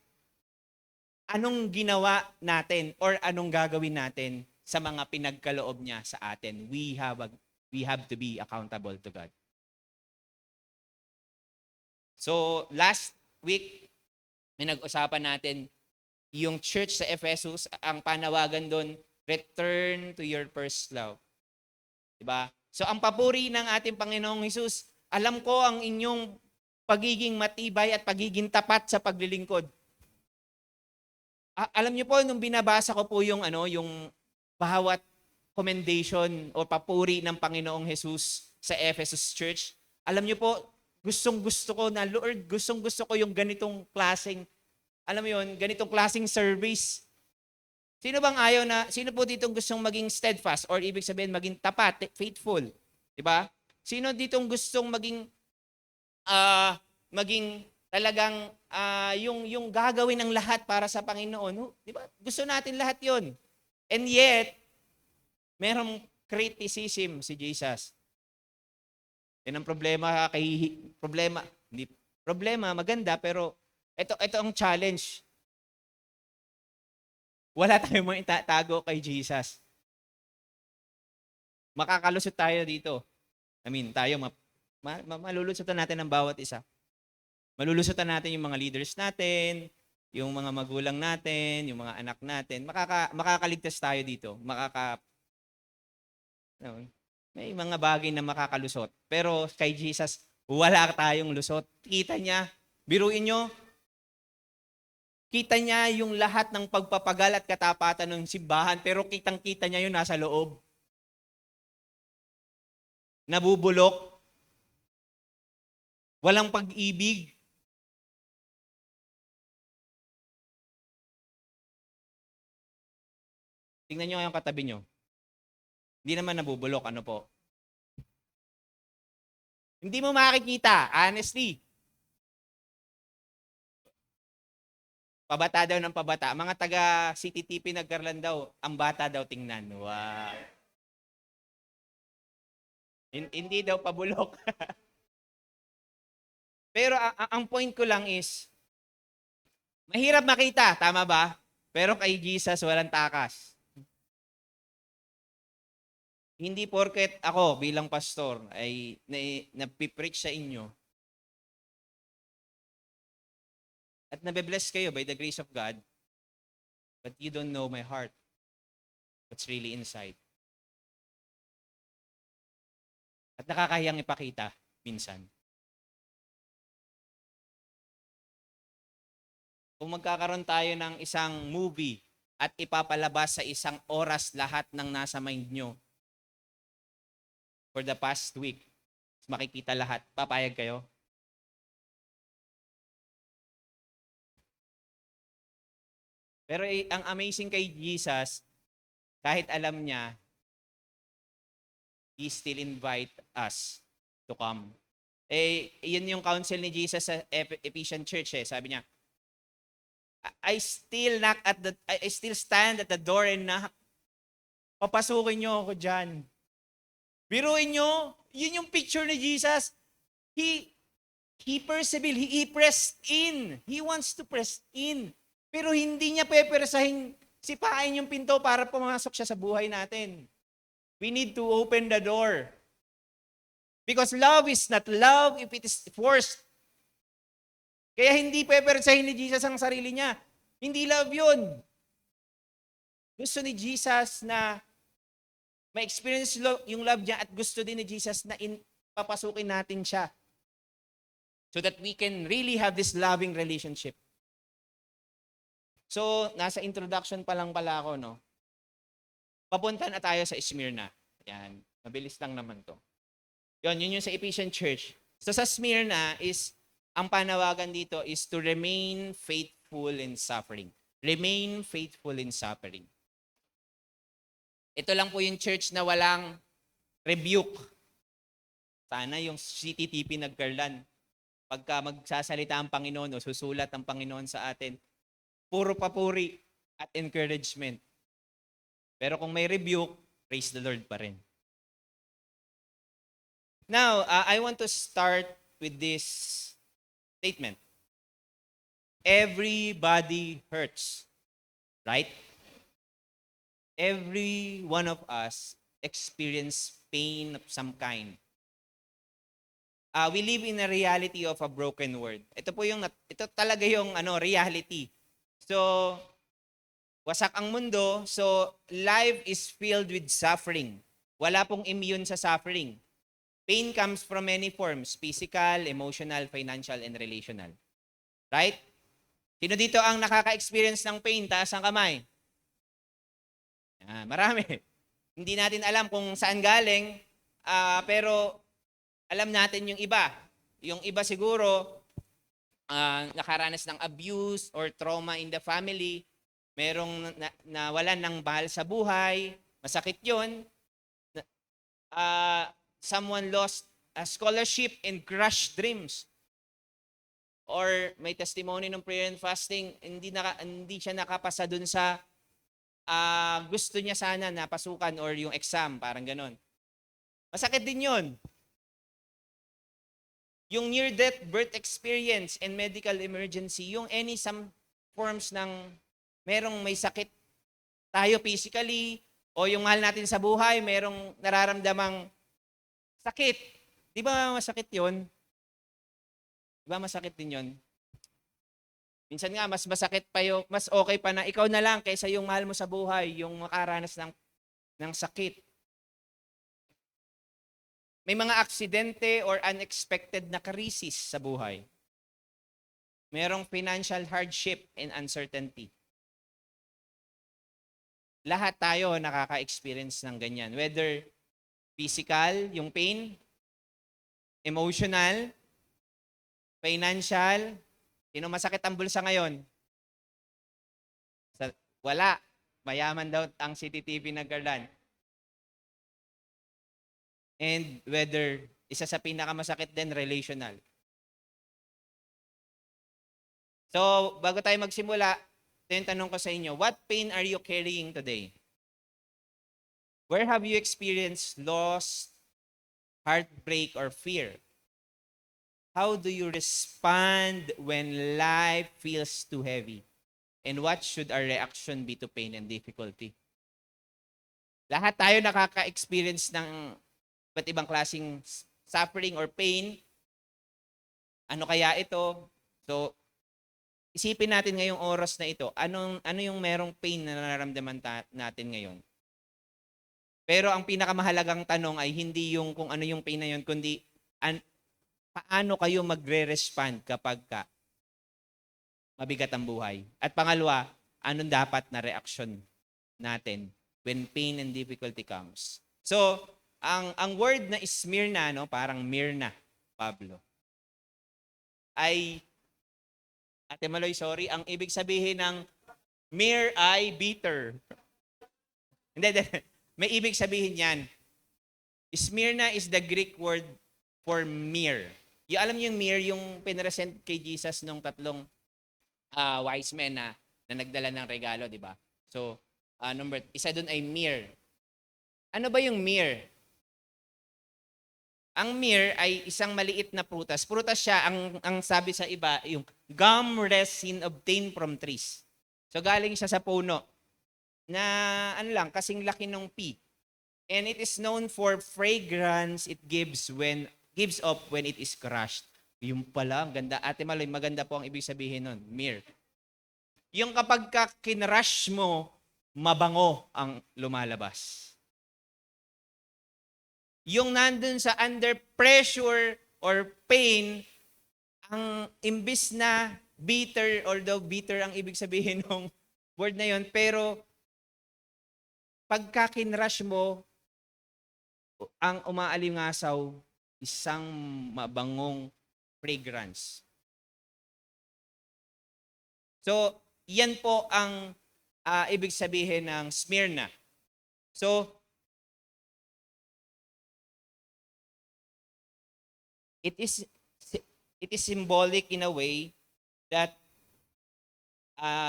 Anong ginawa natin or anong gagawin natin sa mga pinagkaloob niya sa atin? We have to be accountable to God. So, last week, may nag-usapan natin yung church sa Ephesus, ang panawagan doon, return to your first love. Diba? So, ang papuri ng ating Panginoong Hesus, alam ko ang inyong pagiging matibay at pagiging tapat sa paglilingkod. Alam niyo po, nung binabasa ko po yung bawat commendation o papuri ng Panginoong Hesus sa Ephesus Church, alam niyo po, gustong-gusto ko na, Lord, gustong-gusto ko yung ganitong klaseng, alam mo yun, ganitong klaseng service. Sino bang sino po dito gustong maging steadfast or ibig sabihin maging tapat, faithful? Diba? Sino dito gustong maging talagang yung gagawin ng lahat para sa Panginoon? Diba? Gusto natin lahat yon. And yet, merong criticism si Jesus. Yan ang problema maganda, pero ito ang challenge. Wala tayong maitatago kay Jesus. Makakalusot tayo dito. Malulusutan natin ang bawat isa. Malulusutan natin yung mga leaders natin, yung mga magulang natin, yung mga anak natin. Makakaligtas tayo dito. May mga bagay na makakalusot. Pero kay Jesus, wala tayong lusot. Kita niya, biruin nyo, kita niya yung lahat ng pagpapagal at katapatan ng simbahan, pero kitang-kita niya yung nasa loob. Nabubulok. Walang pag-ibig. Tingnan niyo yung katabi niyo. Hindi naman nabubulok. Ano po? Hindi mo makikita, honestly. Pabata daw ng pabata. Mga taga CTTP nagkarlan daw, ang bata daw tingnan. Wow. Hindi daw pabulok. Pero ang point ko lang is, mahirap makita, tama ba? Pero kay Jesus, walang takas. Hindi porket ako bilang pastor ay napipreach sa inyo at nabe-bless kayo by the grace of God, but you don't know my heart. What's really inside. At nakakahiyang ipakita minsan. Kung magkakaroon tayo ng isang movie at ipapalabas sa isang oras lahat ng nasa mind nyo, for the past week, makikita lahat. Papayag kayo? Pero ang amazing kay Jesus, kahit alam niya, He still invite us to come. Yun yung counsel ni Jesus sa Ephesian Church. Sabi niya, I still stand at the door and knock. Papasukin niyo ako dyan. Biruin nyo, yun yung picture ni Jesus. He persevered, he pressed in. He wants to press in. Pero hindi niya pepersahin, sipain yung pinto para pumasok siya sa buhay natin. We need to open the door. Because love is not love if it is forced. Kaya hindi pepersahin ni Jesus ang sarili niya. Hindi love yun. Gusto ni Jesus na ma-experience yung love niya at gusto din ni Jesus na papasukin natin siya so that we can really have this loving relationship. So, nasa introduction pa lang pala ako, no? Papunta na tayo sa Smyrna. Yan. Mabilis lang naman to. Yun yung sa Ephesian Church. So, sa Smyrna ang panawagan dito is to remain faithful in suffering. Remain faithful in suffering. Ito lang po yung church na walang rebuke Sana yung CTTP nagkarlan. Pagka magsasalita ang Panginoon o susulat ang Panginoon sa atin, puro papuri at encouragement. Pero kung may rebuke, praise the Lord pa rin. Now, I want to start with this statement. Everybody hurts, right? Every one of us experience pain of some kind. We live in a reality of a broken world. Ito talaga yung reality. So, wasak ang mundo, so life is filled with suffering. Wala pong immune sa suffering. Pain comes from many forms, physical, emotional, financial, and relational. Right? Sino dito ang nakaka-experience ng pain? Taas ang kamay. Marami. Hindi natin alam kung saan galing, pero alam natin yung iba. Yung iba siguro, nakaranas ng abuse or trauma in the family, merong nawalan ng mahal sa buhay, masakit yun. Someone lost a scholarship and crushed dreams. Or may testimony ng prayer and fasting, hindi siya nakapasa dun sa gusto niya sana na pasukan or yung exam, parang ganon. Masakit din yun. Yung near-death birth experience and medical emergency, yung some forms ng merong may sakit tayo physically o yung mahal natin sa buhay, merong nararamdamang sakit. Di ba masakit yun? Di ba masakit din yun? Minsan nga, mas masakit pa yung, mas okay pa na ikaw na lang kaysa yung mahal mo sa buhay, yung makaranas ng sakit. May mga aksidente or unexpected na krisis sa buhay. Merong financial hardship and uncertainty. Lahat tayo nakaka-experience ng ganyan. Whether physical, yung pain, emotional, financial. Sino masakit ang bulsa ngayon? Wala. Mayaman daw ang CTTV nagkarlan. And whether isa sa pinakamasakit din, relational. So, bago tayo magsimula, ito yung tanong ko sa inyo, what pain are you carrying today? Where have you experienced loss, heartbreak, or fear? How do you respond when life feels too heavy? And what should our reaction be to pain and difficulty? Lahat tayo nakaka-experience ng iba't ibang klaseng suffering or pain. Ano kaya ito? So, isipin natin ngayong oras na ito, ano yung merong pain na nararamdaman natin ngayon? Pero ang pinakamahalagang tanong ay hindi yung kung ano yung pain na yun, kundi paano kayo magre-respond kapag mabigat ang buhay? At pangalawa, anong dapat na reaction natin when pain and difficulty comes? So, ang word na Smyrna, parang Myrna, Pablo, ay, Ate Maloy, sorry, ang ibig sabihin ng mir ay bitter. Hindi, may ibig sabihin yan. Smyrna is the Greek word for myrrh. Alam niyo yung myrrh, yung pinresent kay Jesus nung tatlong wise men na nagdala ng regalo, di ba? So, isa dun ay myrrh. Ano ba yung myrrh? Ang myrrh ay isang maliit na prutas. Prutas siya, ang sabi sa iba, yung gum resin obtained from trees. So galing siya sa puno na kasing laki ng pea. And it is known for fragrance it gives off when it is crushed. Yung pala, ganda. Ate Maloy, maganda po ang ibig sabihin nun, myrrh. Yung kapag kinrush mo, mabango ang lumalabas. Yung nandun sa under pressure or pain, ang imbis na bitter, although bitter ang ibig sabihin ng word na yon, pero pagka kinrush mo, ang umaalingasaw, isang mabangong fragrance. So, yan po ang ibig sabihin ng Smyrna. So, it is it is symbolic in a way that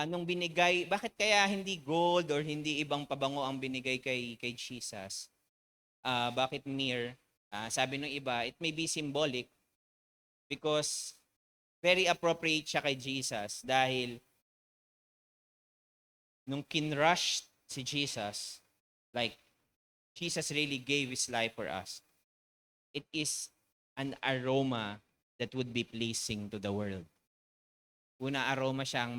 nung binigay, bakit kaya hindi gold or hindi ibang pabango ang binigay kay Jesus? Bakit myrrh? Sabi ng iba, it may be symbolic because very appropriate siya kay Jesus dahil nung kinrush si Jesus, like Jesus really gave His life for us. It is an aroma that would be pleasing to the world. Una, aroma siyang,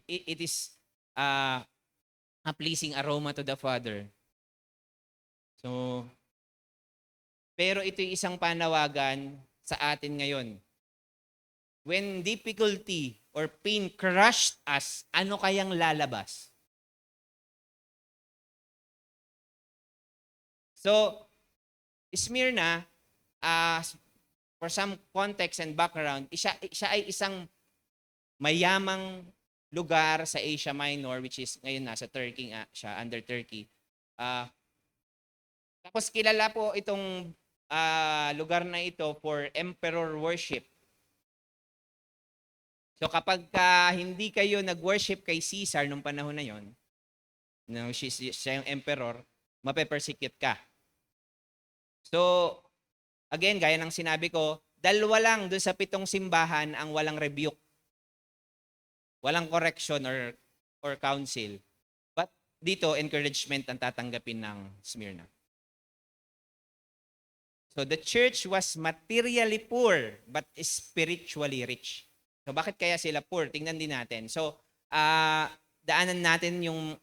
it is a pleasing aroma to the Father. So, pero ito yung isang panawagan sa atin ngayon. When difficulty or pain crushed us, ano kayang lalabas? So, Smyrna, for some context and background, siya ay isang mayamang lugar sa Asia Minor, which is ngayon nasa Turkey siya, under Turkey. Tapos kilala po itong lugar na ito for emperor worship. So kapag hindi kayo nag-worship kay Caesar nung panahon na yon, no, siya yung emperor, mape-persecute ka. So, again, gaya ng sinabi ko, dalawa lang dun sa 7 simbahan ang walang rebuke. Walang correction or counsel. But dito, encouragement ang tatanggapin ng Smyrna. So the church was materially poor but spiritually rich. So bakit kaya sila poor? Tingnan din natin. So daanan natin yung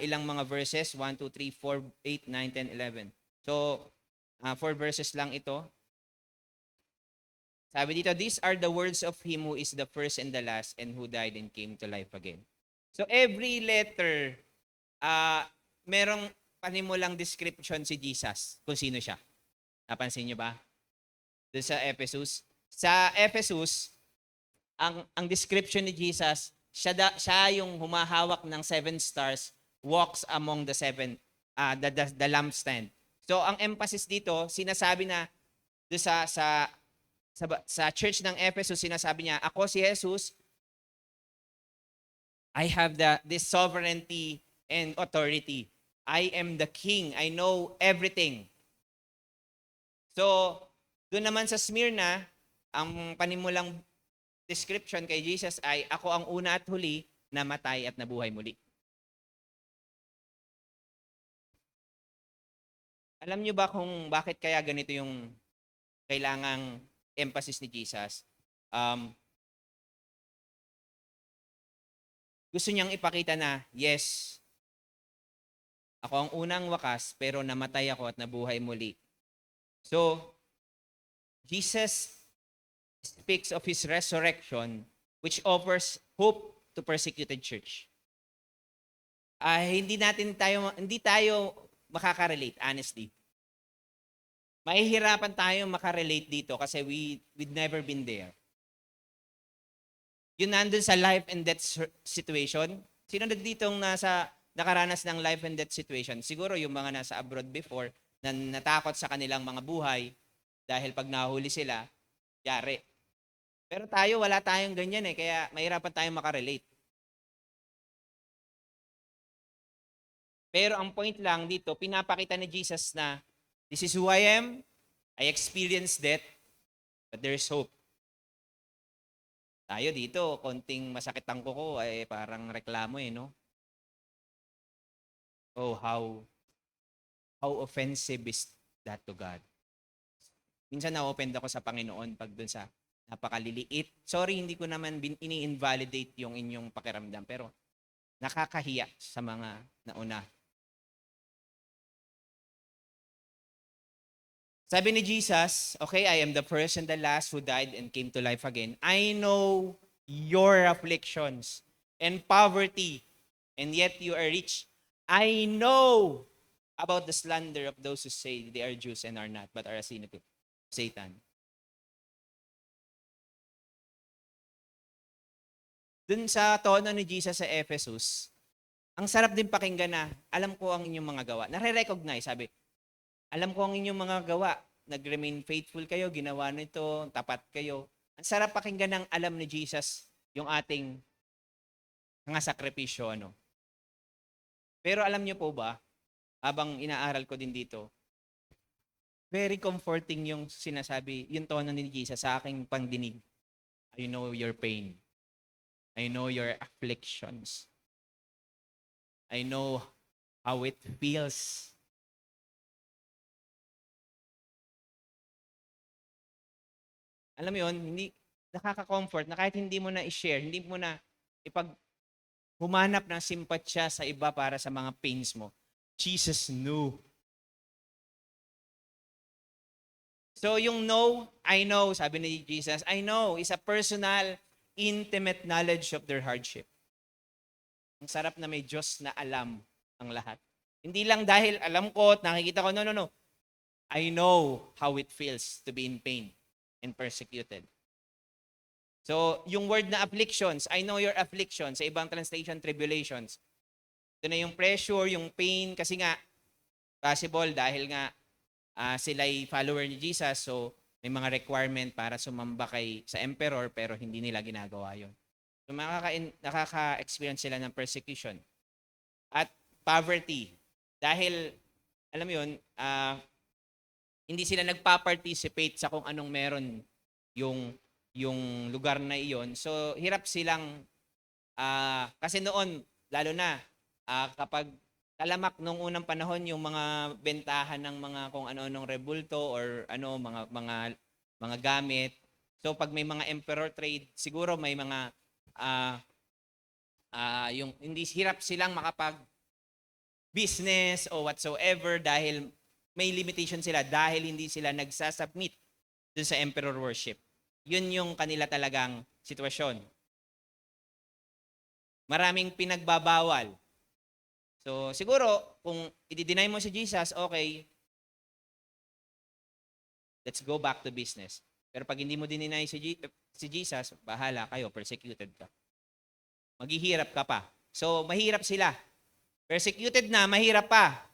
ilang mga verses, 1, 2, 3, 4, 8, 9, 10, 11. So 4 verses lang ito. Sabi dito, these are the words of Him who is the first and the last and who died and came to life again. So every letter, merong panimulang description si Jesus kung sino siya. Napansin niyo ba? Doon sa Ephesus. Sa Ephesus, ang description ni Jesus, siya yung humahawak ng 7 stars, walks among the 7, the lampstand. So ang emphasis dito, sinasabi na doon sa church ng Ephesus, sinasabi niya, ako si Jesus, I have this sovereignty and authority. I am the king. I know everything. So, doon naman sa Smyrna, ang panimulang description kay Jesus ay, ako ang una at huli, namatay at nabuhay muli. Alam niyo ba kung bakit kaya ganito yung kailangang emphasis ni Jesus? Gusto niyang ipakita na, yes, ako ang unang wakas, pero namatay ako at nabuhay muli. So, Jesus speaks of His resurrection, which offers hope to persecuted church. Hindi tayo makaka-relate, honestly. Mahihirapan tayo makarelate dito kasi we'd never been there. Yun nandun sa life and death situation. Sino ditong nakaranas ng life and death situation? Siguro yung mga nasa abroad before, na natakot sa kanilang mga buhay dahil pag nahuli sila, yari. Pero tayo, wala tayong ganyan kaya mahirapan tayong makarelate. Pero ang point lang dito, pinapakita ni Jesus na, this is who I am, I experienced death, but there is hope. Tayo dito, konting masakit ang kuko, parang reklamo no? Oh, how offensive is that to God? Minsan na-offend ako sa Panginoon pag dun sa napakaliliit. Sorry, hindi ko naman ini-invalidate yung inyong pakiramdam, pero nakakahiya sa mga nauna. Sabi ni Jesus, okay, I am the first and the last who died and came to life again. I know your afflictions and poverty, and yet you are rich. I know about the slander of those who say they are Jews and are not, but are a synagogue of Satan. Dun sa tono ni Jesus sa Ephesus, ang sarap din pakinggan na, alam ko ang inyong mga gawa. Nare-recognize, sabi, alam ko ang inyong mga gawa. nag-remain faithful kayo, ginawa nito, tapat kayo. Ang sarap pakinggan ng alam ni Jesus yung ating mga sakripisyo, ano. Pero alam niyo po ba, habang inaaral ko din dito, very comforting yung sinasabi, yung tono ni Jesus sa aking pangdinig. I know your pain. I know your afflictions. I know how it feels. Alam mo yun, hindi nakaka-comfort na kahit hindi mo na i-share, hindi mo na humanap ng simpatsya sa iba para sa mga pains mo. Jesus knew. So yung know, I know, sabi ni Jesus, I know is a personal, intimate knowledge of their hardship. Ang sarap na may Diyos na alam ang lahat. Hindi lang dahil alam ko at nakikita ko, no. I know how it feels to be in pain and persecuted. So, yung word na afflictions, I know your afflictions, sa ibang translation, tribulations. Ito na yung pressure, yung pain, kasi nga, possible dahil nga sila'y follower ni Jesus, so may mga requirement para sumamba sa emperor, pero hindi nila ginagawa yon. So, nakaka-experience sila ng persecution. At poverty. Dahil, alam mo yun, hindi sila nagpa-participate sa kung anong meron yung lugar na iyon. So, hirap silang, kasi noon, lalo na, kapag talamak nung unang panahon, yung mga bentahan ng mga kung ano-anong rebulto or mga gamit. So, pag may mga emperor trade, siguro may mga, yung hindi hirap silang business o whatsoever dahil may limitation sila dahil hindi sila nagsasubmit dun sa emperor worship. Yun yung kanila talagang sitwasyon. Maraming pinagbabawal. So, siguro, kung i-deny mo si Jesus, okay, let's go back to business. Pero pag hindi mo dininay si Jesus, bahala kayo, persecuted ka. Maghihirap ka pa. So, mahirap sila. Persecuted na, mahirap pa.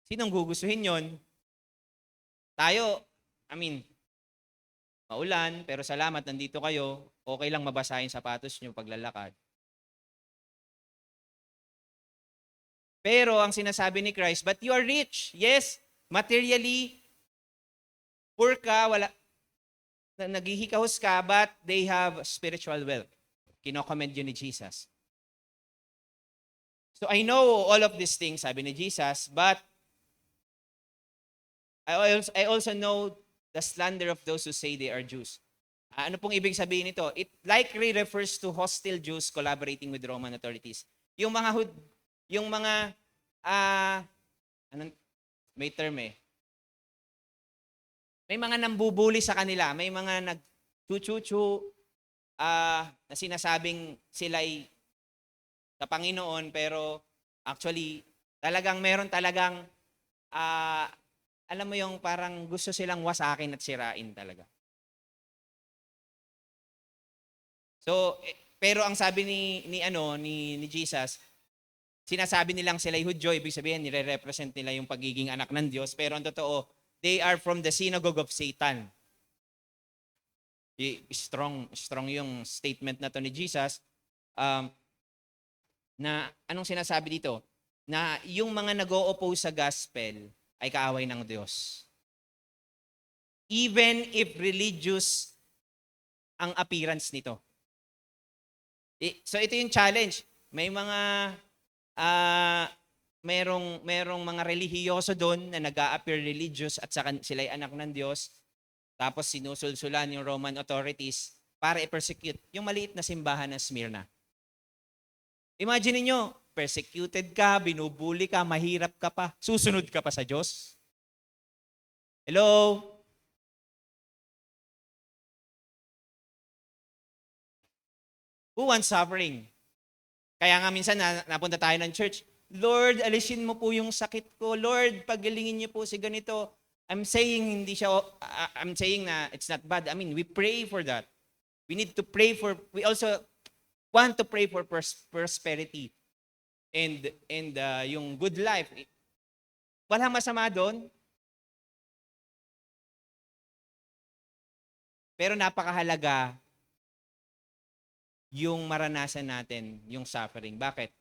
Sinong gugustuhin yon? Tayo, maulan, pero salamat, nandito kayo. Okay lang mabasahin sapatos nyo paglalakad. Pero ang sinasabi ni Christ, but you are rich. Yes, materially, poor ka, naghihikahos ka, but they have spiritual wealth. Kino-commend yun ni Jesus. So I know all of these things, sabi ni Jesus, but I also know the slander of those who say they are Jews. Ano pong ibig sabihin nito? It likely refers to hostile Jews collaborating with Roman authorities. Yung mga may term may mga nambubuli sa kanila, may mga nag-chuchu na sinasabing sila'y sa Panginoon, pero actually meron talagang alam mo yung parang gusto silang wasakin at sirain talaga. So, pero ang sabi ni Jesus, sinasabi nilang sila'y Hudyo, ibig sabihin nire-represent nila yung pagiging anak ng Diyos, pero ang totoo, they are from the synagogue of Satan. Strong yung statement na to ni Jesus. Na anong sinasabi dito? Na yung mga nag-o-oppose sa gospel ay kaaway ng Diyos. Even if religious ang appearance nito. So ito yung challenge. May mga merong mga relihiyoso doon na nag-a-appear religious at sila ay anak ng Diyos. Tapos sinusulsulan yung Roman authorities para i-persecute yung maliit na simbahan ng Smyrna. Imagine niyo, persecuted ka, binubuli ka, mahirap ka pa, susunod ka pa sa Diyos. Hello? Who wants suffering? Kaya nga minsan napunta tayo ng church, Lord, alisin mo po yung sakit ko. Lord, pagalingin niyo po si ganito. I'm saying na it's not bad. We pray for that. We need to pray we also want to pray for prosperity and yung good life. Walang masama doon. Pero napakahalaga yung maranasan natin yung suffering. Bakit?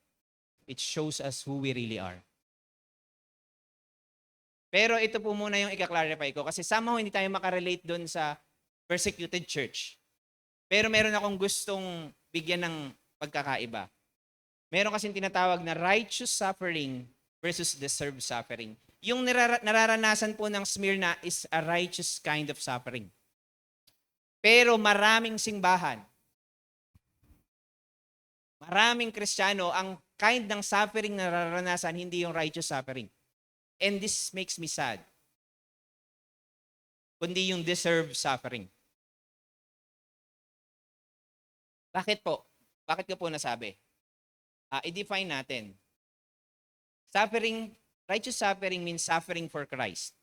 It shows us who we really are. Pero ito po muna yung ika-clarify ko kasi somehow hindi tayo makarelate doon sa persecuted church. Pero meron akong gustong bigyan ng pagkakaiba. Meron kasing tinatawag na righteous suffering versus deserved suffering. Yung nararanasan po ng Smyrna is a righteous kind of suffering. Pero maraming simbahan, maraming Kristiyano, ang kind ng suffering na nararanasan, hindi yung righteous suffering. And this makes me sad. Kundi yung deserved suffering. Bakit po? Bakit ko po nasabi? I-define natin. Suffering, righteous suffering means suffering for Christ.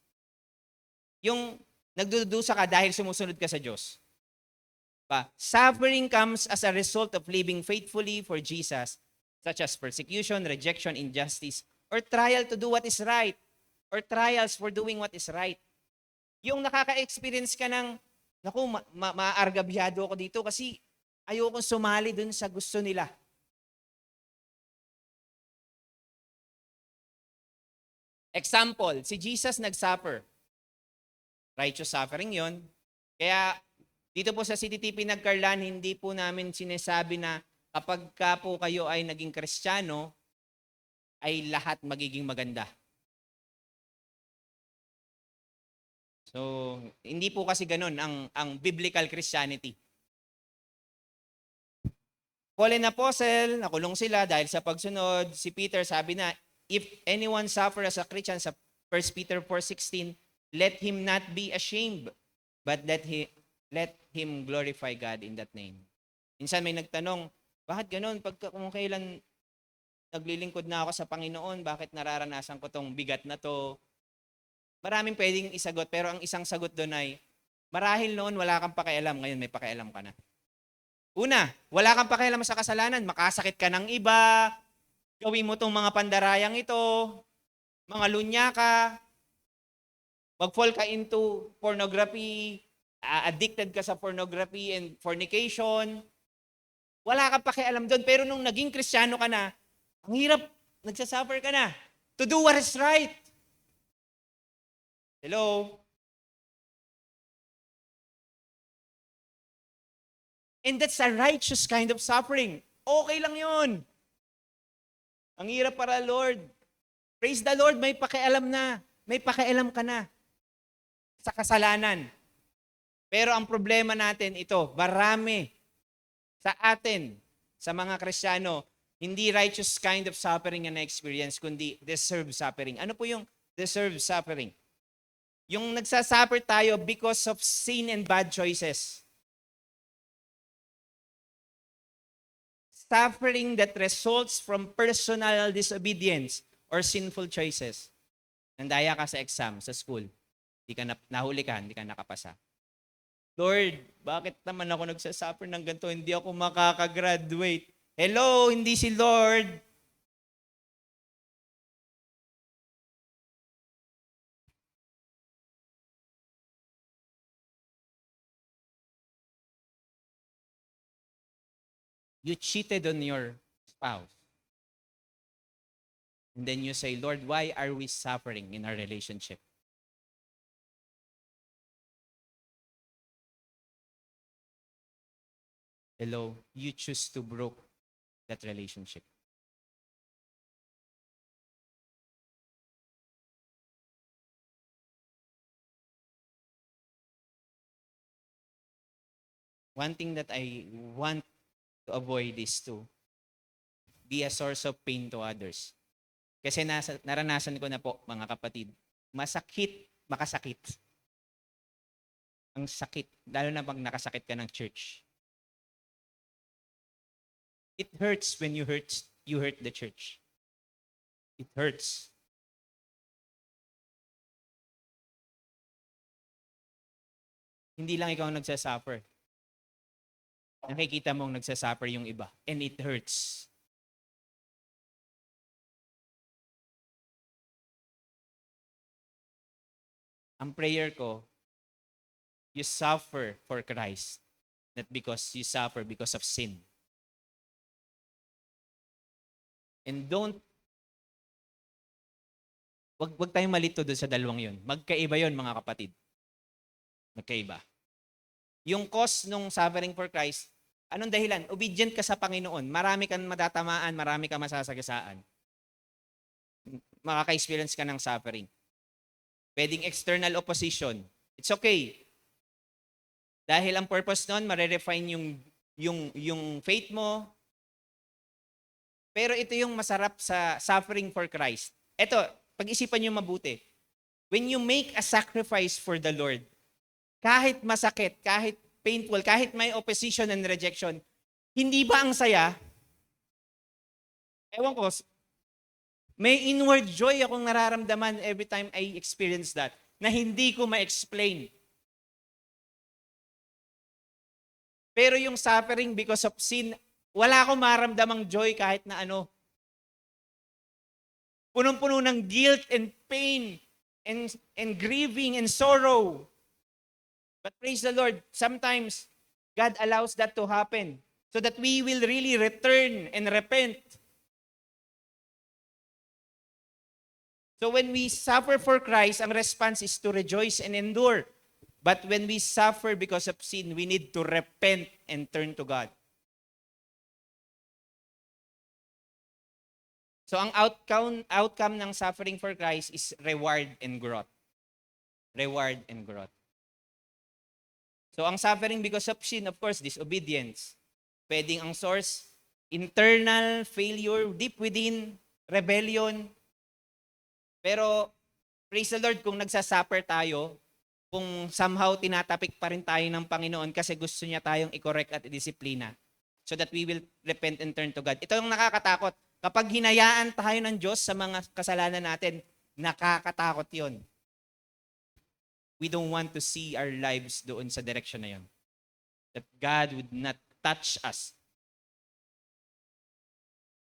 Yung nagdudusa ka dahil sumusunod ka sa Diyos. Suffering comes as a result of living faithfully for Jesus, such as persecution, rejection, injustice, or trial to do what is right, or trials for doing what is right. Yung nakaka-experience ka ng, naku, maargabyado ako dito kasi ayokong sumali dun sa gusto nila. Example, si Jesus nag-suffer. Righteous suffering yon. Kaya dito po sa CTTP Nagkarlan, hindi po namin sinasabi na kapag ka po kayo ay naging Kristiyano, ay lahat magiging maganda. So, hindi po kasi ganun ang biblical Christianity. Paul and Apostle, nakulong sila dahil sa pagsunod. Si Peter sabi na, if anyone suffer as a Christian, sa 1 Peter 4:16, let him not be ashamed, but let him glorify God in that name. Minsan may nagtanong, bakit ganun? Kung kailan naglilingkod na ako sa Panginoon, bakit nararanasan ko tong bigat na to? Maraming pwedeng isagot, pero ang isang sagot doon ay, marahil noon wala kang pakialam, ngayon may pakialam ka na. Una, wala kang pakialam sa kasalanan, makasakit ka ng iba, gawin mo tong mga pandarayang ito, mga lunya ka, mag-fall ka into pornography, addicted ka sa pornography and fornication. Wala kang pakialam doon, pero nung naging Kristiyano ka na, ang hirap, nagsasuffer ka na to do what is right. Hello? And that's a righteous kind of suffering. Okay lang yun. Ang hirap para Lord. Praise the Lord, may pakialam na. May pakialam ka na sa kasalanan. Pero ang problema natin ito, marami sa atin, sa mga Kristiyano, hindi righteous kind of suffering ang na-experience, kundi deserved suffering. Ano po yung deserved suffering? Yung nagsasuffer tayo because of sin and bad choices. Suffering that results from personal disobedience or sinful choices. Nandaya ka sa exam, sa school. Di ka nahuli ka, hindi ka nakapasa. Lord, bakit naman ako nagsasuffer ng ganito? Hindi ako makakagraduate. Hello, hindi si Lord. You cheated on your spouse. And then you say, Lord, why are we suffering in our relationship? Hello, you choose to broke that relationship. One thing that I want to avoid is to be a source of pain to others. Kasi naranasan ko na po, mga kapatid, masakit, makasakit. Ang sakit, lalo na pag nakasakit ka ng church. It hurts when you hurt the church. It hurts. Hindi lang ikaw ang nagsasuffer. Nakikita mong nagsasuffer yung iba. And it hurts. Ang prayer ko, you suffer for Christ, not because you suffer because of sin. And wag tayong malito doon sa dalawang yun. Magkaiba yun, mga kapatid. Magkaiba. Yung cause nung suffering for Christ, anong dahilan? Obedient ka sa Panginoon. Marami kang matatamaan, marami kang masasagasaan. Makaka-experience ka ng suffering. Pwedeng external opposition. It's okay. Dahil ang purpose nun, marerefine yung faith mo. Pero ito yung masarap sa suffering for Christ. Ito, pag-isipan nyo mabuti. When you make a sacrifice for the Lord, kahit masakit, kahit painful, kahit may opposition and rejection, hindi ba ang saya? Ewan ko, may inward joy akong nararamdaman every time I experience that na hindi ko ma-explain. Pero yung suffering because of sin, wala akong maramdamang joy kahit na ano. Punong-puno ng guilt and pain and grieving and sorrow. But praise the Lord, sometimes God allows that to happen so that we will really return and repent. So when we suffer for Christ, ang response is to rejoice and endure. But when we suffer because of sin, we need to repent and turn to God. So ang outcome ng suffering for Christ is reward and growth. Reward and growth. So ang suffering because of sin, of course, disobedience. Pwedeng ang source, internal failure, deep within, rebellion. Pero, praise the Lord, kung nagsasuffer tayo, kung somehow tinatapik pa rin tayo ng Panginoon kasi gusto niya tayong i-correct at i-disiplina so that we will repent and turn to God. Ito yung nakakatakot. Kapag hinayaan tayo ng Diyos sa mga kasalanan natin, nakakatakot yon. We don't want to see our lives doon sa direction na yon. That God would not touch us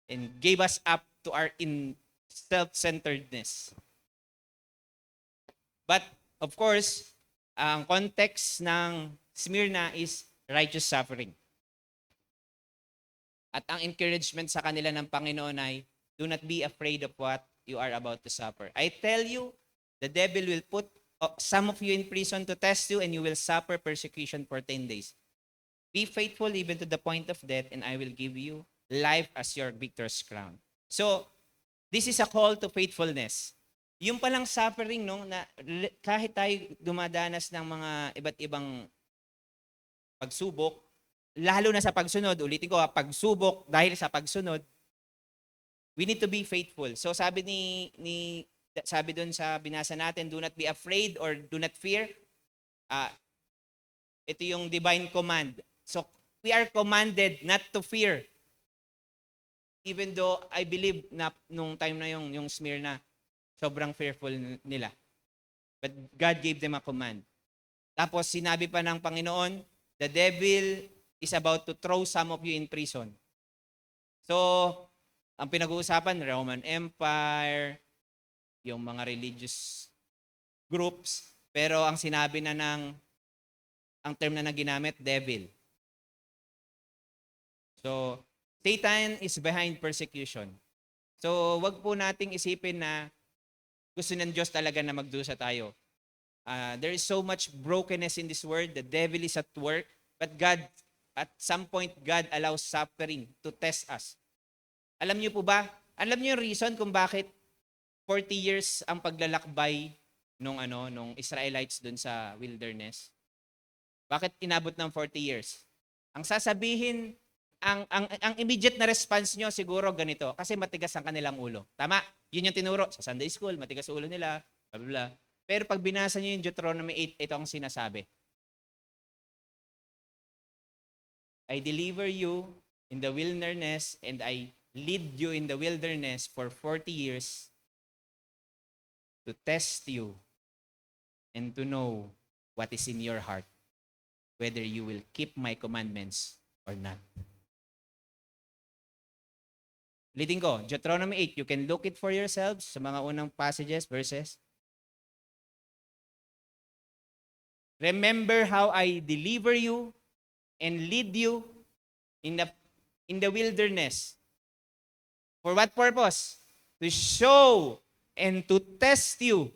and gave us up to our self-centeredness. But, of course, ang context ng Smyrna is righteous suffering. At ang encouragement sa kanila ng Panginoon ay, do not be afraid of what you are about to suffer. I tell you, the devil will put some of you in prison to test you, and you will suffer persecution for 10 days. Be faithful even to the point of death, and I will give you life as your victor's crown. So, this is a call to faithfulness. Yung palang suffering, no, na kahit tayo dumadanas ng mga iba't ibang pagsubok, lalo na sa pagsunod, ulitin ko, pagsubok dahil sa pagsunod, we need to be faithful. So sabi sabi doon sa binasa natin, do not be afraid or do not fear. Ito yung divine command. So we are commanded not to fear. Even though I believe na nung time na yung Smyrna, sobrang fearful nila. But God gave them a command. Tapos sinabi pa ng Panginoon, the devil is about to throw some of you in prison. So, ang pinag-uusapan, Roman Empire, yung mga religious groups, pero ang sinabi na ang term na ginamit, devil. So, Satan is behind persecution. So, wag po nating isipin na gusto ng Diyos talaga na magdusa tayo. There is so much brokenness in this world. The devil is at work. But God, at some point, God allows suffering to test us. Alam niyo po ba? Alam niyo yung reason kung bakit 40 years ang paglalakbay nung Israelites dun sa wilderness? Bakit inabot ng 40 years? Ang sasabihin, ang immediate na response nyo siguro ganito, kasi matigas ang kanilang ulo. Tama? Yun yung tinuro sa Sunday school, matigas ulo nila, blah, blah, blah. Pero pag binasa nyo yung Deuteronomy 8, ito ang sinasabi. I deliver you in the wilderness and I lead you in the wilderness for 40 years to test you and to know what is in your heart, whether you will keep my commandments or not. Ulitin ko, Deuteronomy 8, you can look it for yourselves sa mga unang passages, verses. Remember how I deliver you and lead you in the wilderness. For what purpose? To show and to test you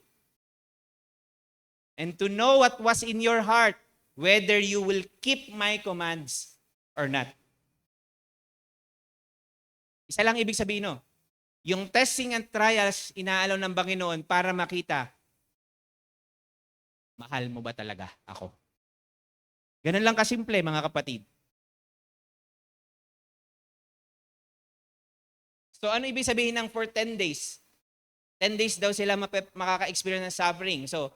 and to know what was in your heart, whether you will keep my commands or not. Isa lang ibig sabihin, no? Yung testing and trials, inaalaw ng Panginoon para makita, mahal mo ba talaga ako? Ganun lang kasimple, mga kapatid. So ano ibig sabihin ng for 10 days? 10 days daw sila makaka-experience ng suffering. So,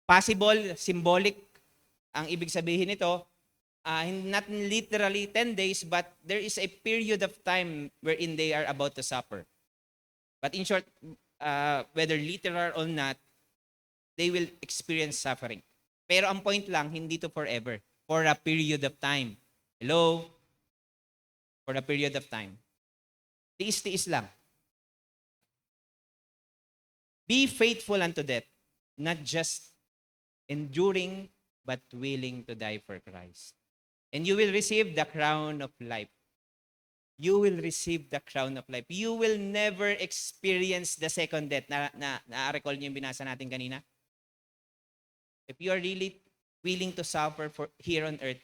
possible, symbolic, ang ibig sabihin nito, not literally 10 days, but there is a period of time wherein they are about to suffer. But in short, whether literal or not, they will experience suffering. Pero ang point lang, hindi to forever. For a period of time. Hello? For a period of time. Tiis-tiis lang. Be faithful unto death, not just enduring, but willing to die for Christ. And you will receive the crown of life. You will receive the crown of life. You will never experience the second death. Na-recall niyo yung binasa natin kanina? If you are really willing to suffer for here on earth,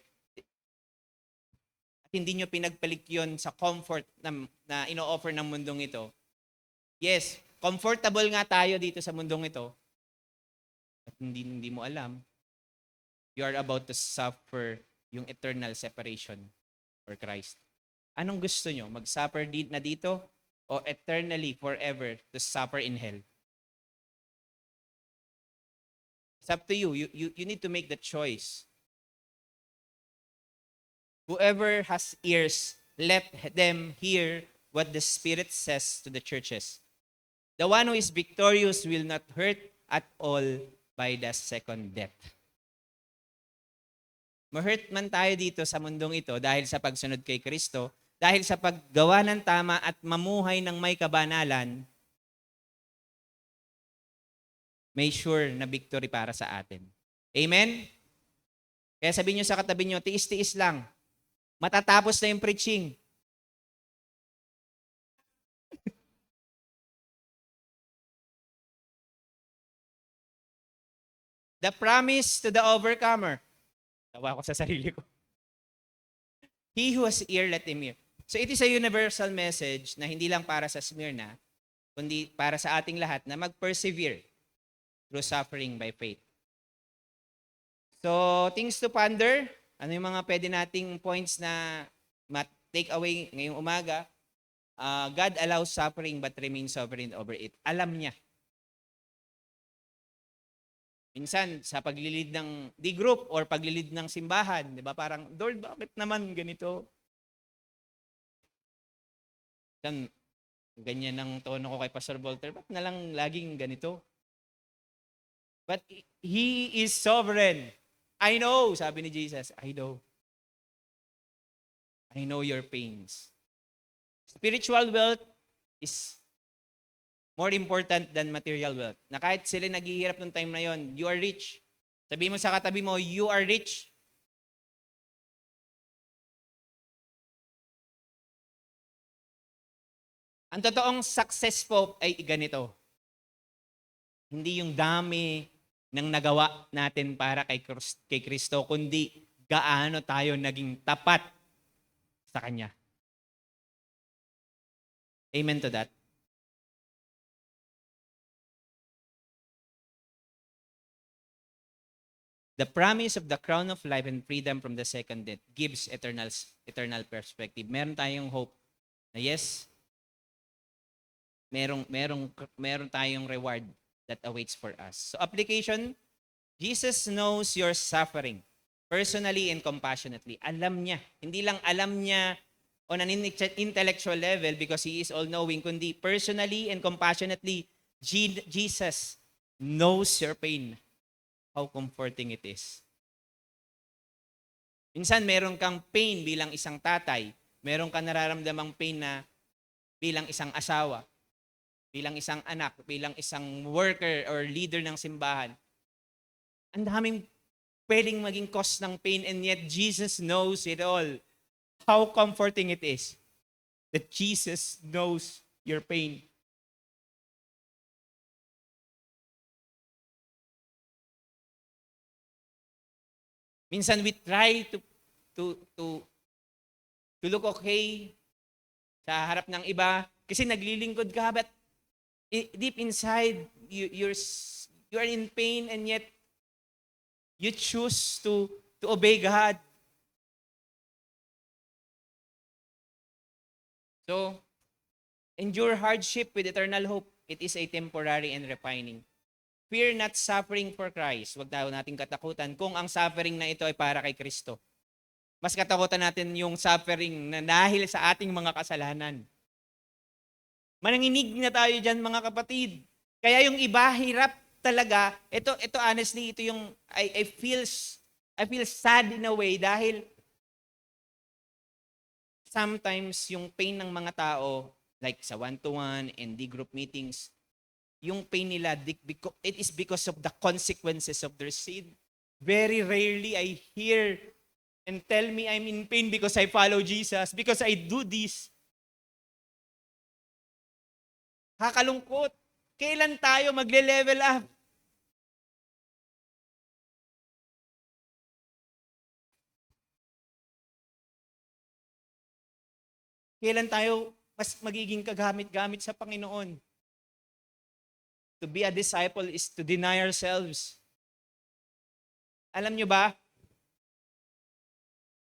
at hindi nyo pinagpalit yun sa comfort na ino-offer ng mundong ito. Yes, comfortable nga tayo dito sa mundong ito. At hindi mo alam, you are about to suffer yung eternal separation for Christ. Anong gusto nyo? Mag-suffer na dito o eternally, forever, to suffer in hell? It's up to you. You need to make the choice. Whoever has ears, let them hear what the Spirit says to the churches. The one who is victorious will not hurt at all by the second death. Ma-hurt man tayo dito sa mundong ito dahil sa pagsunod kay Kristo, dahil sa paggawa ng tama at mamuhay ng may kabanalan, may sure na victory para sa atin. Amen? Kaya sabihin nyo sa katabi nyo, tiis-tiis lang. Matatapos na yung preaching. The promise to the overcomer. Tawa ko sa sarili ko. He who has ear, let him hear. So it is a universal message na hindi lang para sa Smyrna, kundi para sa ating lahat na mag-persevere through suffering by faith. So, things to ponder. Ano yung mga pwede nating points na take away ngayong umaga? God allows suffering but remains sovereign over it. Alam niya. Minsan, sa paglilid ng D-group or paglilid ng simbahan, di ba? Parang, Lord, bakit naman ganito? Minsan, ganyan ang tono ko kay Pastor Volter, bakit na lang laging ganito? But He is sovereign. I know, sabi ni Jesus, I know. I know your pains. Spiritual wealth is more important than material wealth. Na kahit sila naghihirap ng time na yon, you are rich. Sabi mo sa katabi mo, you are rich. Ang totoong success po ay ganito. Hindi yung dami ng nagawa natin para kay Kristo, kundi gaano tayo naging tapat sa Kanya. Amen to that. The promise of the crown of life and freedom from the second death gives eternal perspective. Meron tayong hope na yes, meron tayong reward that awaits for us. So application, Jesus knows your suffering personally and compassionately. Alam niya. Hindi lang alam niya on an intellectual level because He is all-knowing, kundi personally and compassionately, Jesus knows your pain. How comforting it is. Minsan meron kang pain bilang isang tatay, meron kang nararamdamang pain na bilang isang asawa, bilang isang anak, bilang isang worker or leader ng simbahan. Ang daming pwedeng maging cause ng pain and yet Jesus knows it all. How comforting it is that Jesus knows your pain. Minsan we try to to to look okay sa harap ng iba kasi naglilingkod ka, but deep inside you are in pain and yet you choose to obey God. So, endure hardship with eternal hope. It is a temporary and refining. Fear not suffering for Christ. Huwag daw nating katakutan kung ang suffering na ito ay para kay Kristo. Mas katakutan natin yung suffering na dahil sa ating mga kasalanan. Mananginig na tayo dyan, mga kapatid. Kaya yung iba, hirap talaga. Ito honestly, ito yung I feel sad in a way dahil sometimes yung pain ng mga tao, like sa one-to-one and D-group meetings, yung pain nila, it is because of the consequences of their sin. Very rarely I hear and tell me I'm in pain because I follow Jesus, because I do this. Kakalungkot. Kailan tayo magle-level up? Kailan tayo mas magiging kagamit-gamit sa Panginoon? To be a disciple is to deny ourselves. Alam nyo ba,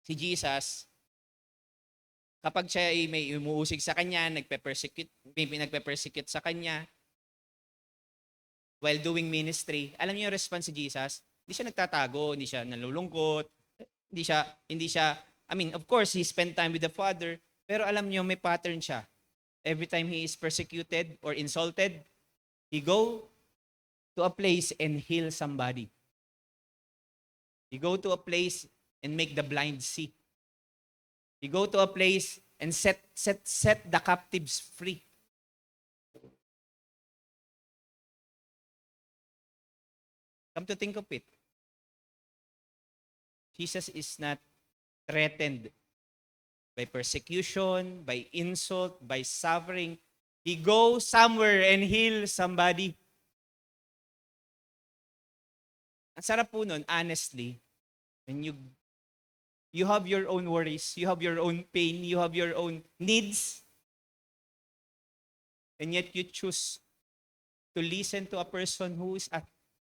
si Jesus, kapag siya ay may umuusig sa kanya, nagpe-persecute sa kanya, while doing ministry, alam niyo yung response si Jesus? Hindi siya nagtatago, hindi siya nalulungkot, hindi siya, of course, he spent time with the Father, pero alam niyo, may pattern siya. Every time he is persecuted or insulted, he go to a place and heal somebody. He go to a place and make the blind see. He go to a place and set the captives free. Come to think of it, Jesus is not threatened by persecution, by insult, by suffering. He goes somewhere and heal somebody. Ang sarap po nun, honestly, when you have your own worries, you have your own pain, you have your own needs, and yet you choose to listen to a person who is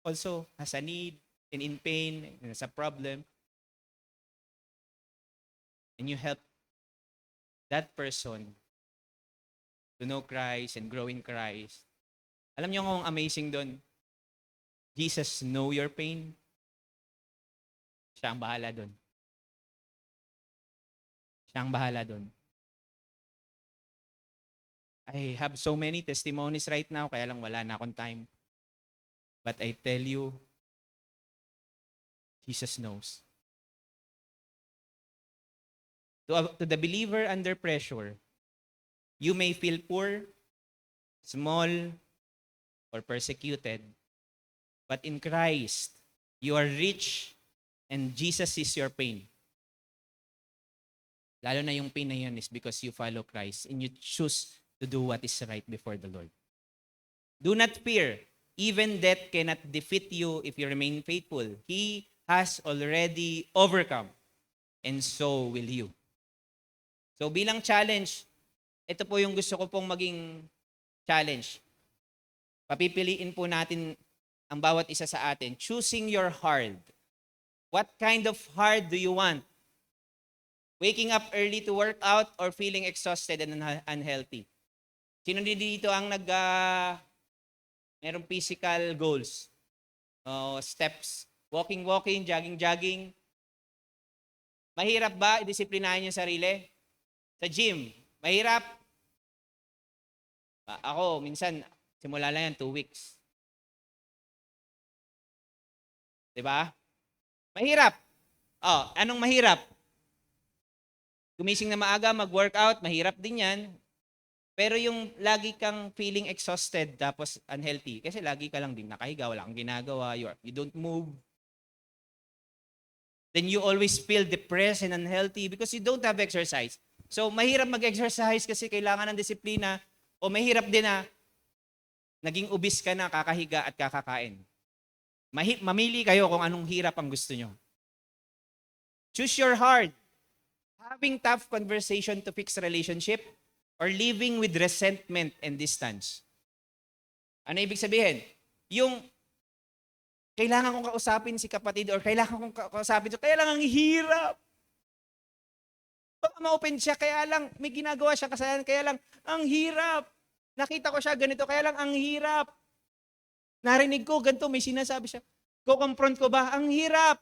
also has a need and in pain and has a problem, and you help that person to know Christ and grow in Christ. Alam niyo kung amazing doon? Jesus know your pain. Siya ang bahala doon. Siya ang bahala doon. I have so many testimonies right now, kaya lang wala na akong time. But I tell you, Jesus knows. To the believer under pressure, you may feel poor, small, or persecuted. But in Christ, you are rich and Jesus is your pain. Lalo na yung pain na yun is because you follow Christ and you choose to do what is right before the Lord. Do not fear. Even death cannot defeat you if you remain faithful. He has already overcome, and so will you. So bilang challenge, ito po yung gusto ko pong maging challenge. Papipiliin po natin ang bawat isa sa atin. Choosing your hard. What kind of hard do you want? Waking up early to work out or feeling exhausted and unhealthy? Sino dito ang merong physical goals? Steps. Walking, jogging. Mahirap ba i-disiplinahin yung sarili? Sa gym, mahirap. Ako, minsan, simula lang yan, 2 weeks. Diba? Mahirap. Anong mahirap? Gumising na maaga, mag-workout, mahirap din yan. Pero yung lagi kang feeling exhausted tapos unhealthy, kasi lagi ka lang din nakahiga, wala kang ginagawa, you don't move. then you always feel depressed and unhealthy because you don't have exercise. So, mahirap mag-exercise kasi kailangan ng disiplina o mahirap din na naging obese ka na, kakahiga at kakakain. Mamili kayo kung anong hirap ang gusto nyo. Choose your heart. Having tough conversation to fix relationship or living with resentment and distance. Ano ibig sabihin? Yung kailangan kong kausapin si kapatid or kailangan kong kausapin siya, kaya lang ang hirap. Baka ma-open siya, kaya lang may ginagawa siya kasalanan, kaya lang ang hirap. Nakita ko siya ganito, kaya lang ang hirap. Narinig ko, ganito, may sinasabi siya. Ko-confront ko ba? Ang hirap.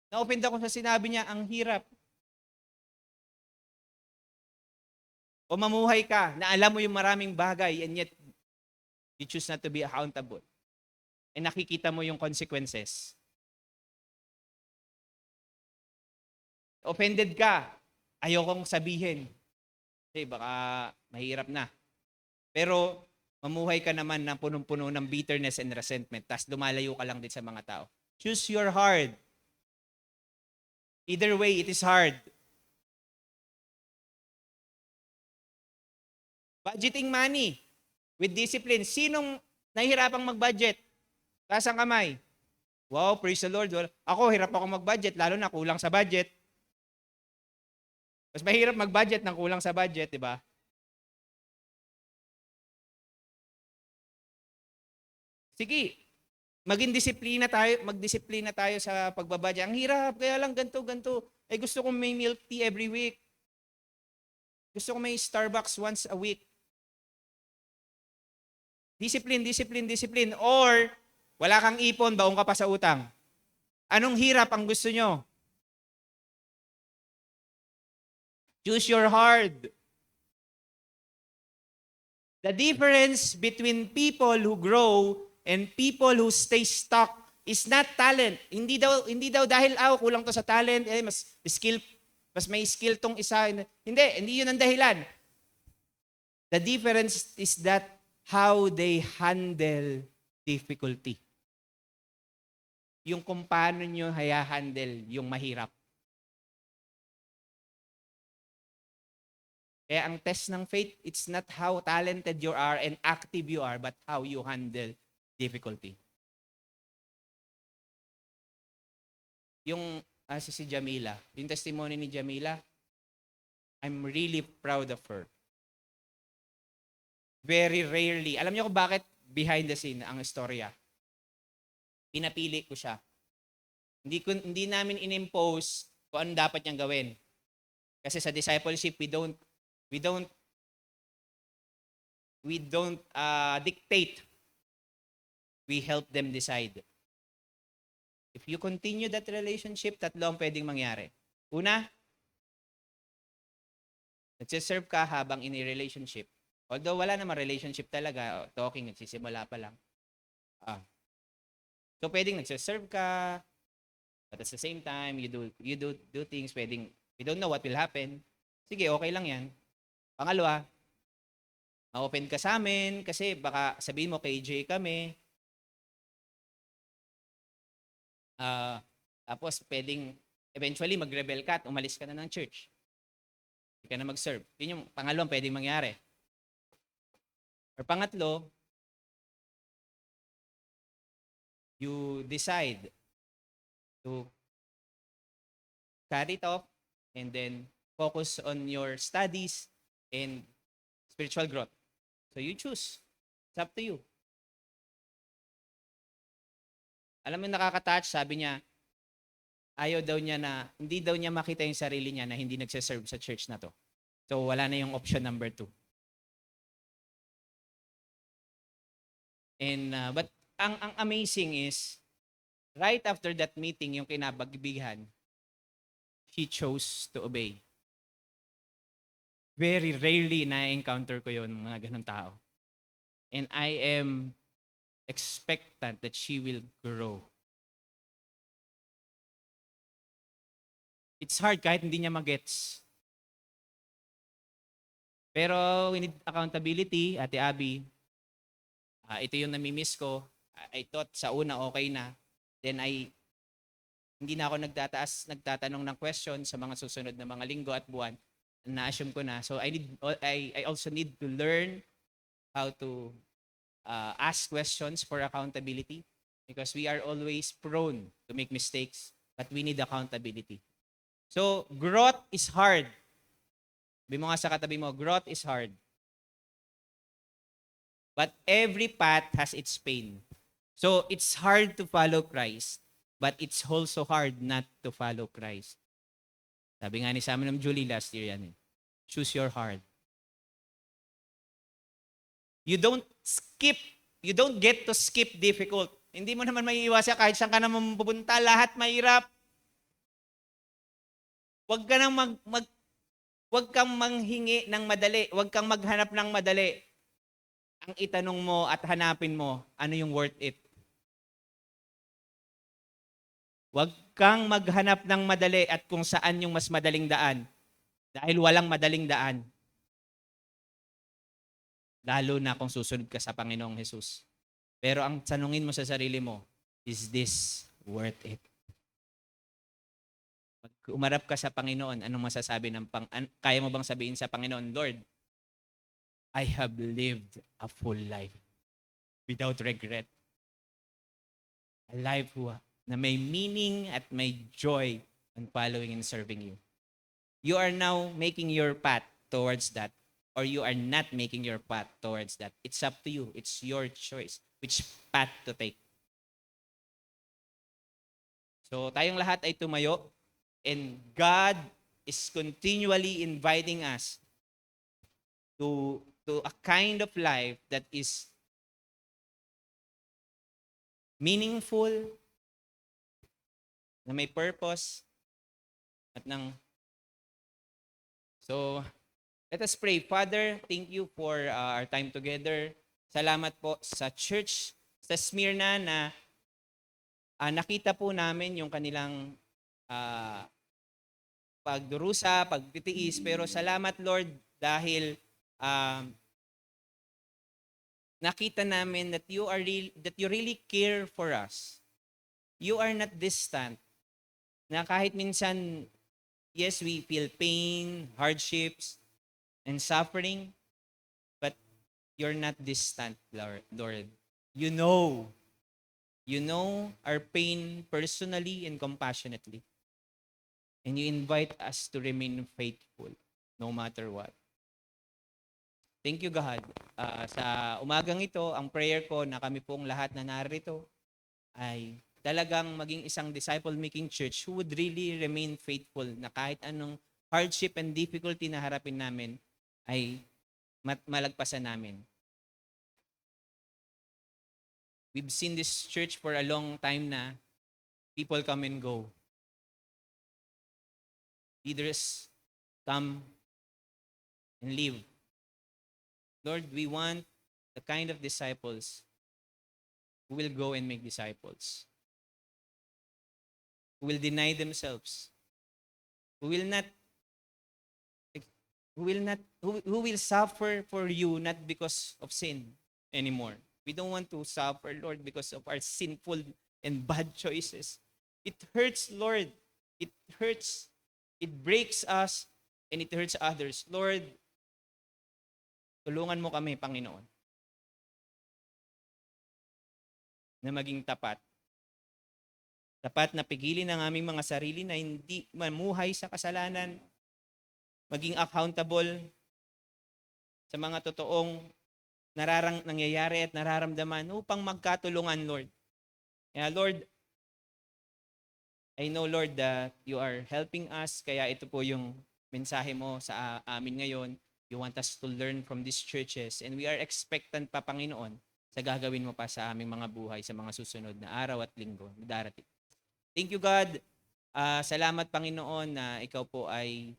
Na-open ako sa sinabi niya, ang hirap. O mamuhay ka na alam mo yung maraming bagay and yet you choose not to be accountable. And nakikita mo yung consequences. Offended ka. Ayokong sabihin. Kasi baka mahirap na. Pero mamuhay ka naman na punong-puno ng bitterness and resentment. Tapos lumalayo ka lang din sa mga tao. Choose your hard. Either way, it is hard. Budgeting money with discipline. Sinong nahihirapang mag-budget? Taas ang kamay. Wow, praise the Lord. Ako, hirap ako mag-budget, lalo na kulang sa budget. Mas mahirap mag-budget ng kulang sa budget, di ba? Sige, magdisiplina tayo sa pagbabudget. Ang hirap, kaya lang ganito. Eh gusto ko may milk tea every week. Gusto ko may Starbucks once a week. Discipline. Or, wala kang ipon, baong ka pa sa utang. Anong hirap ang gusto nyo? Choose your hard. The difference between people who grow and people who stay stuck is not talent. Hindi daw dahil kulang to sa talent, mas may skill tong isa. Hindi yun ang dahilan. The difference is that how they handle difficulty. Yung kung paano nyo handle yung mahirap. Kaya ang test ng faith, it's not how talented you are and active you are, but how you handle difficulty. Yung si Jamila, yung testimony ni Jamila, I'm really proud of her. Very rarely. Alam niyo kung bakit behind the scene ang istorya? Pinapili ko siya. Hindi namin inimpose kung ano dapat niyang gawin. Kasi sa discipleship, we don't dictate. We help them decide. If you continue that relationship, tatlo ang pwedeng mangyari. Una, nagsiserve ka habang in a relationship. Although wala naman relationship talaga, talking, nagsisimula pa lang. So pwedeng nagsiserve ka, but at the same time, you do things, pwedeng, we don't know what will happen. Sige, okay lang yan. Pangalawa, ma-open ka sa amin kasi baka sabihin mo KJ kami. Tapos pwedeng eventually mag-rebel ka at umalis ka na ng church. Hindi ka na mag-serve. Yun yung pangalawang pwedeng mangyari. Or pangatlo, you decide to cut it off and then focus on your studies and spiritual growth. So you choose. It's up to you. Alam mo yung nakaka-touch, sabi niya, ayaw daw niya na, hindi daw niya makita yung sarili niya na hindi nagsiserve sa church na to. So wala na yung option number 2. And but ang amazing is right after that meeting, yung kinabagbigan, she chose to obey. Very rarely na-encounter ko yun, mga ganun tao. And I am expectant that she will grow. It's hard kahit hindi niya magets. Pero we need accountability, Ate Abby. Ito yung namimiss ko. I thought sa una okay na. Then I Hindi na ako nagtatanong ng question sa mga susunod na mga linggo at buwan. Na-assume ko na. So I also need to learn how to ask questions for accountability because we are always prone to make mistakes, but we need accountability. So, growth is hard. Sabi mo nga sa katabi mo, growth is hard. But every path has its pain. So, it's hard to follow Christ, but it's also hard not to follow Christ. Sabi nga ni Samuel Julie last year yan. Choose your heart. You don't get to skip difficult. Hindi mo naman maiiwasan kahit saan ka naman pupunta, lahat mahirap. Huwag ka nang huwag kang manghingi ng madali, huwag kang maghanap ng madali. Ang itanong mo at hanapin mo, ano yung worth it? Huwag kang maghanap ng madali at kung saan yung mas madaling daan. Dahil walang madaling daan. Lalo na kung susunod ka sa Panginoong Jesus. Pero ang tanungin mo sa sarili mo, is this worth it? Pag umarap ka sa Panginoon, anong masasabi kaya mo bang sabihin sa Panginoon, Lord, I have lived a full life without regret. A life na may meaning at may joy in following and serving you. You are now making your path towards that, or you are not making your path towards that. It's up to you. It's your choice which path to take. So tayong lahat ay tumayo, and God is continually inviting us to a kind of life that is meaningful, na may purpose, at So, let us pray. Father, thank you for our time together. Salamat po sa church sa Smyrna na nakita po namin yung kanilang pagdurusa, pagtitiis. Pero salamat, Lord, dahil nakita namin that you really care for us. You are not distant. Na kahit minsan, yes, we feel pain, hardships, and suffering, but you're not distant, Lord. You know our pain personally and compassionately. And you invite us to remain faithful no matter what. Thank you, God. Sa umagang ito, ang prayer ko na kami pong lahat na narito ay talagang maging isang disciple-making church who would really remain faithful na kahit anong hardship and difficulty na harapin namin ay malagpasan namin. We've seen this church for a long time na people come and go. Leaders come and leave. Lord, we want the kind of disciples who will go and make disciples. Who will deny themselves. Who will suffer for you not because of sin anymore. We don't want to suffer, Lord, because of our sinful and bad choices. It hurts, Lord. It hurts. It breaks us and it hurts others. Lord, tulungan mo kami, Panginoon, na maging tapat. Tapat na pigilin ang aming mga sarili na hindi mamuhay sa kasalanan, maging accountable sa mga totoong nangyayari at nararamdaman upang magkatulungan, Lord. Kaya, Lord, I know, Lord, that you are helping us. Kaya ito po yung mensahe mo sa amin ngayon. You want us to learn from these churches. And we are expectant pa, Panginoon, sa gagawin mo pa sa aming mga buhay sa mga susunod na araw at linggo na darating. Thank you, God. Salamat, Panginoon, na ikaw po ay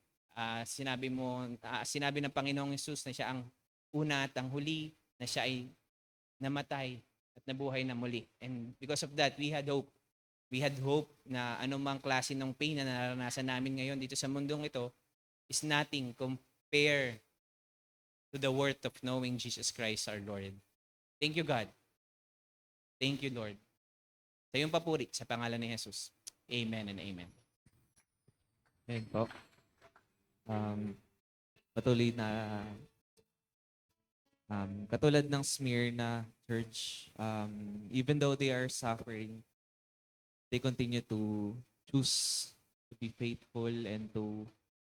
sinabi ng Panginoong Jesus na siya ang una at ang huli, na siya ay namatay at nabuhay na muli. And because of that, we had hope. We had hope na anumang klase ng pain na naranasan namin ngayon dito sa mundong ito is nothing compared to the worth of knowing Jesus Christ our Lord. Thank you, God. Thank you, Lord. Sa iyong papuri, sa pangalan ni Jesus. Amen and amen. Amen po. Patuloy na katulad ng Smyrna Church, even though they are suffering, they continue to choose to be faithful and to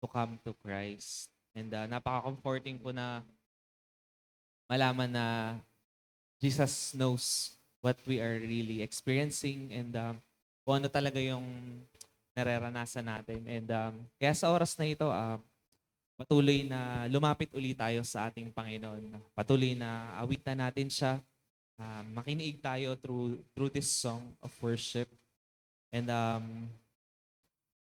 come to Christ. And napaka-comforting po na malaman na Jesus knows what we are really experiencing and kung ano talaga yung nararanasan natin. And kaya sa oras na ito, patuloy na lumapit ulit tayo sa ating Panginoon. Patuloy na awitan natin siya. Makinig tayo through this song of worship. And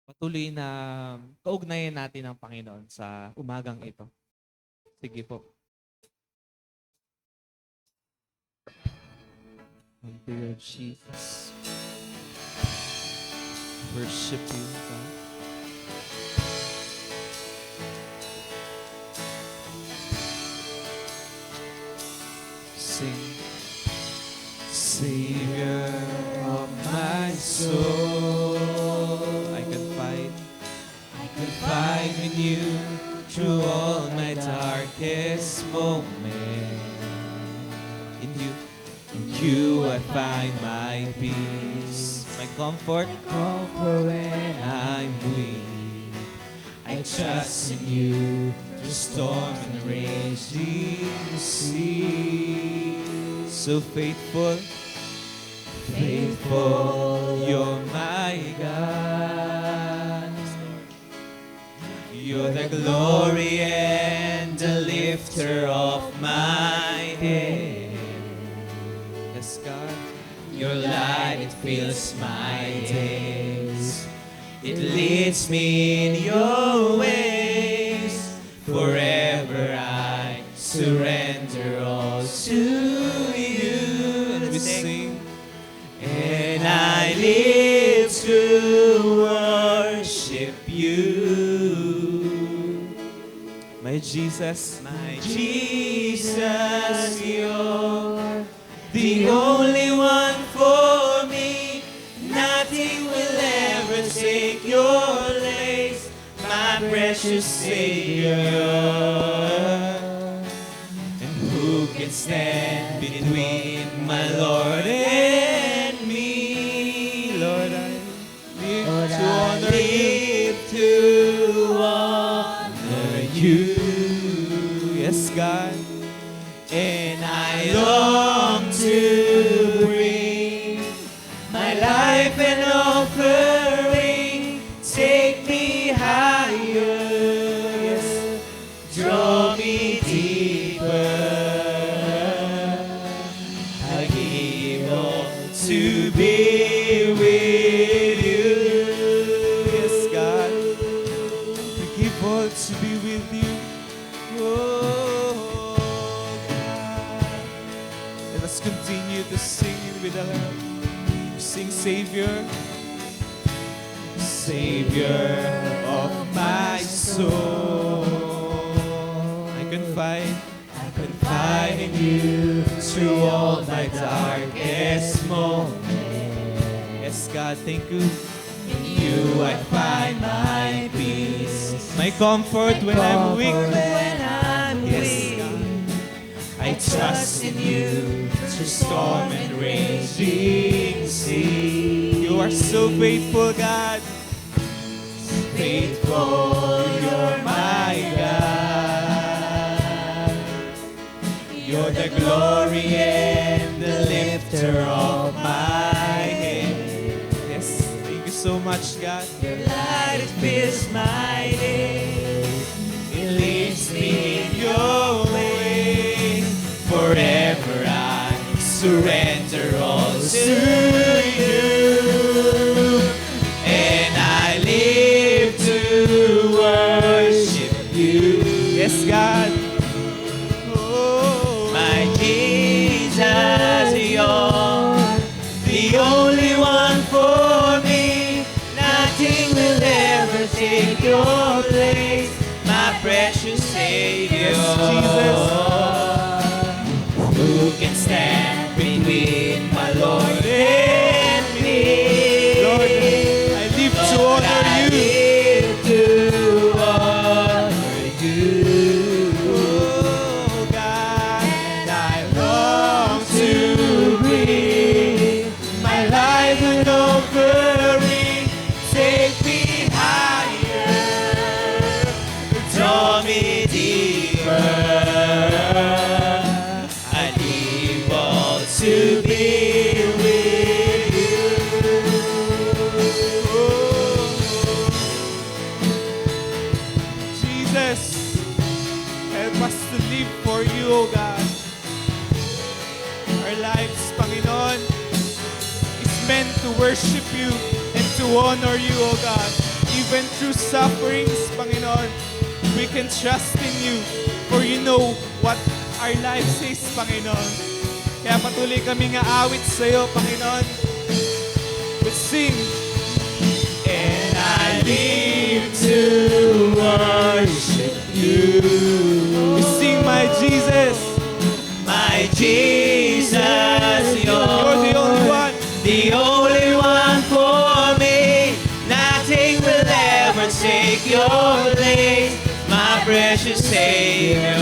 patuloy na kaugnayan natin ang Panginoon sa umagang ito. Sige po. Dear Jesus, worship you, God. Sing, Savior of my soul. I confide in you through all my darkest moments. In you I find my peace, my comfort when I'm weak. I trust in you through storm and raging sea. So faithful, you're my God. You're the glory and the lifter of my head. Yes, God. Your light, it fills my days. It leads me in your ways. Forever I surrender all to you. And we sing. And I live to worship you. My Jesus, you're the only one for me. Nothing will ever take your place, my precious Savior. And who can stand between my Lord and me? Lord, I live to honor you. Yes, God. And I long to bring my life an offering. Take me higher, yes, draw me deeper. I give all to be with you. Yes, God, we give all to be with you. Oh, God. Let us continue to sing with the Lord. Sing, Savior, Savior of my soul. I confide in you through all my darkest moments. Yes, God, thank you. In you I find my peace, my comfort when I'm weak. Yes, God. I trust in you through storm and raging sea. You are so faithful, God. Faithful, you're my God. You're the glory and the lifter of my head. Yes, thank you so much, God. Your light, it fills my days. It leads me in your way. Forever I surrender all to you. And I live to worship you. Yes, God. Oh, my Jesus, you're the only one for me. Nothing will ever take your place, my precious Savior. Yes, Jesus. Who can stand between my Lord and me? Lord, I Draw me deeper. I live all to be with you. Jesus, help us to live for you, O God. Our lives, Panginoon, is meant to worship you and to honor you, O God. Even through sufferings, Panginoon, we can trust in you, for you know what our lives is, Panginoon. Kaya patuloy kami nga awit sa iyo, Panginoon. We sing. And I live to worship you. We sing, my Jesus. My Jesus, You're the only one. the only one for me. Nothing will ever take your place, my precious Savior.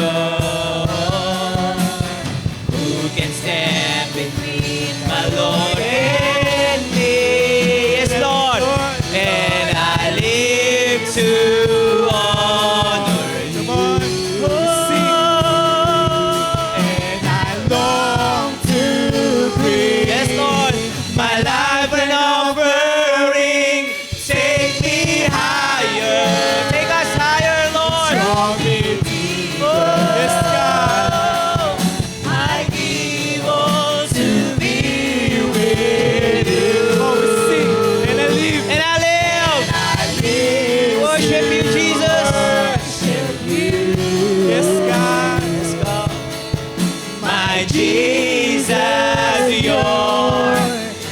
Who can stand between my Lord and me? Yes, Lord. And I live to honor you. Come on. We sing. And I long to bring. Yes, Lord. My life an offering. Take me higher. Take us higher, Lord. Draw me deeper. Yes, God. I give all to be with you. Oh, we sing. And I live. And I live. Worship you, Jesus. Yes, God. My Jesus, you're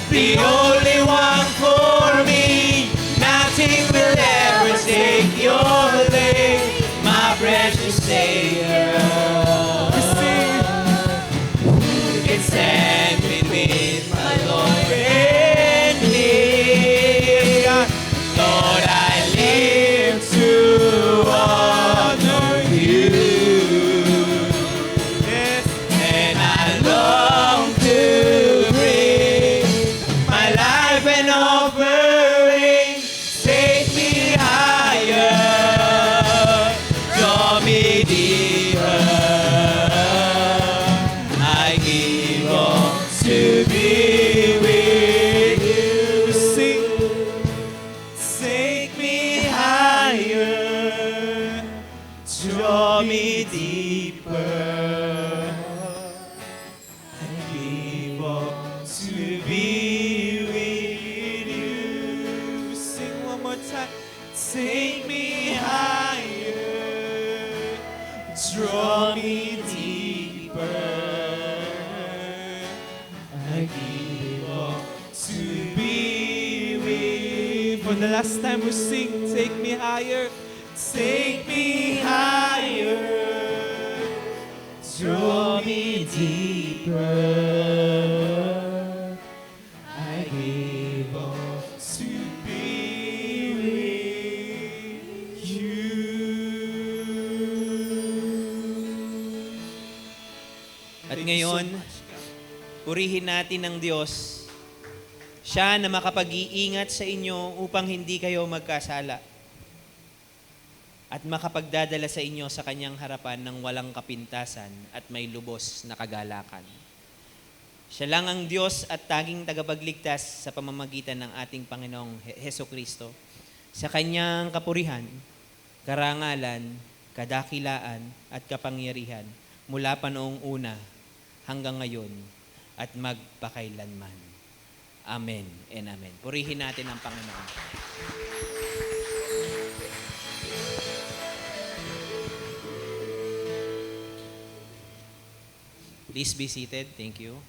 the only one for me. Nothing will ever take your place, my precious Savior. We sing. Who can stand between my Lord and me? Lord, I live to honor you. Yes. And I long to bring my life an offering. Take me higher, draw me deeper. I give all to be with you. Sing. Take me higher, draw me deeper. I give all to be with you. Sing one more time. Take me higher, draw me deeper. I give all to be with. For the last time we sing, take me higher. Take me higher, draw me deeper. I give all to be with you. At ngayon, purihin natin ang Diyos. Siya na makapag-iingat sa inyo upang hindi kayo magkasala at makapagdadala sa inyo sa kanyang harapan ng walang kapintasan at may lubos na kagalakan. Siya lang ang Diyos at tanging tagapagligtas sa pamamagitan ng ating Panginoong Heso Kristo. Sa kanyang kapurihan, karangalan, kadakilaan at kapangyarihan mula pa noong una hanggang ngayon at magpakailanman. Amen and amen. Purihin natin ang Panginoon. Please be seated. Thank you.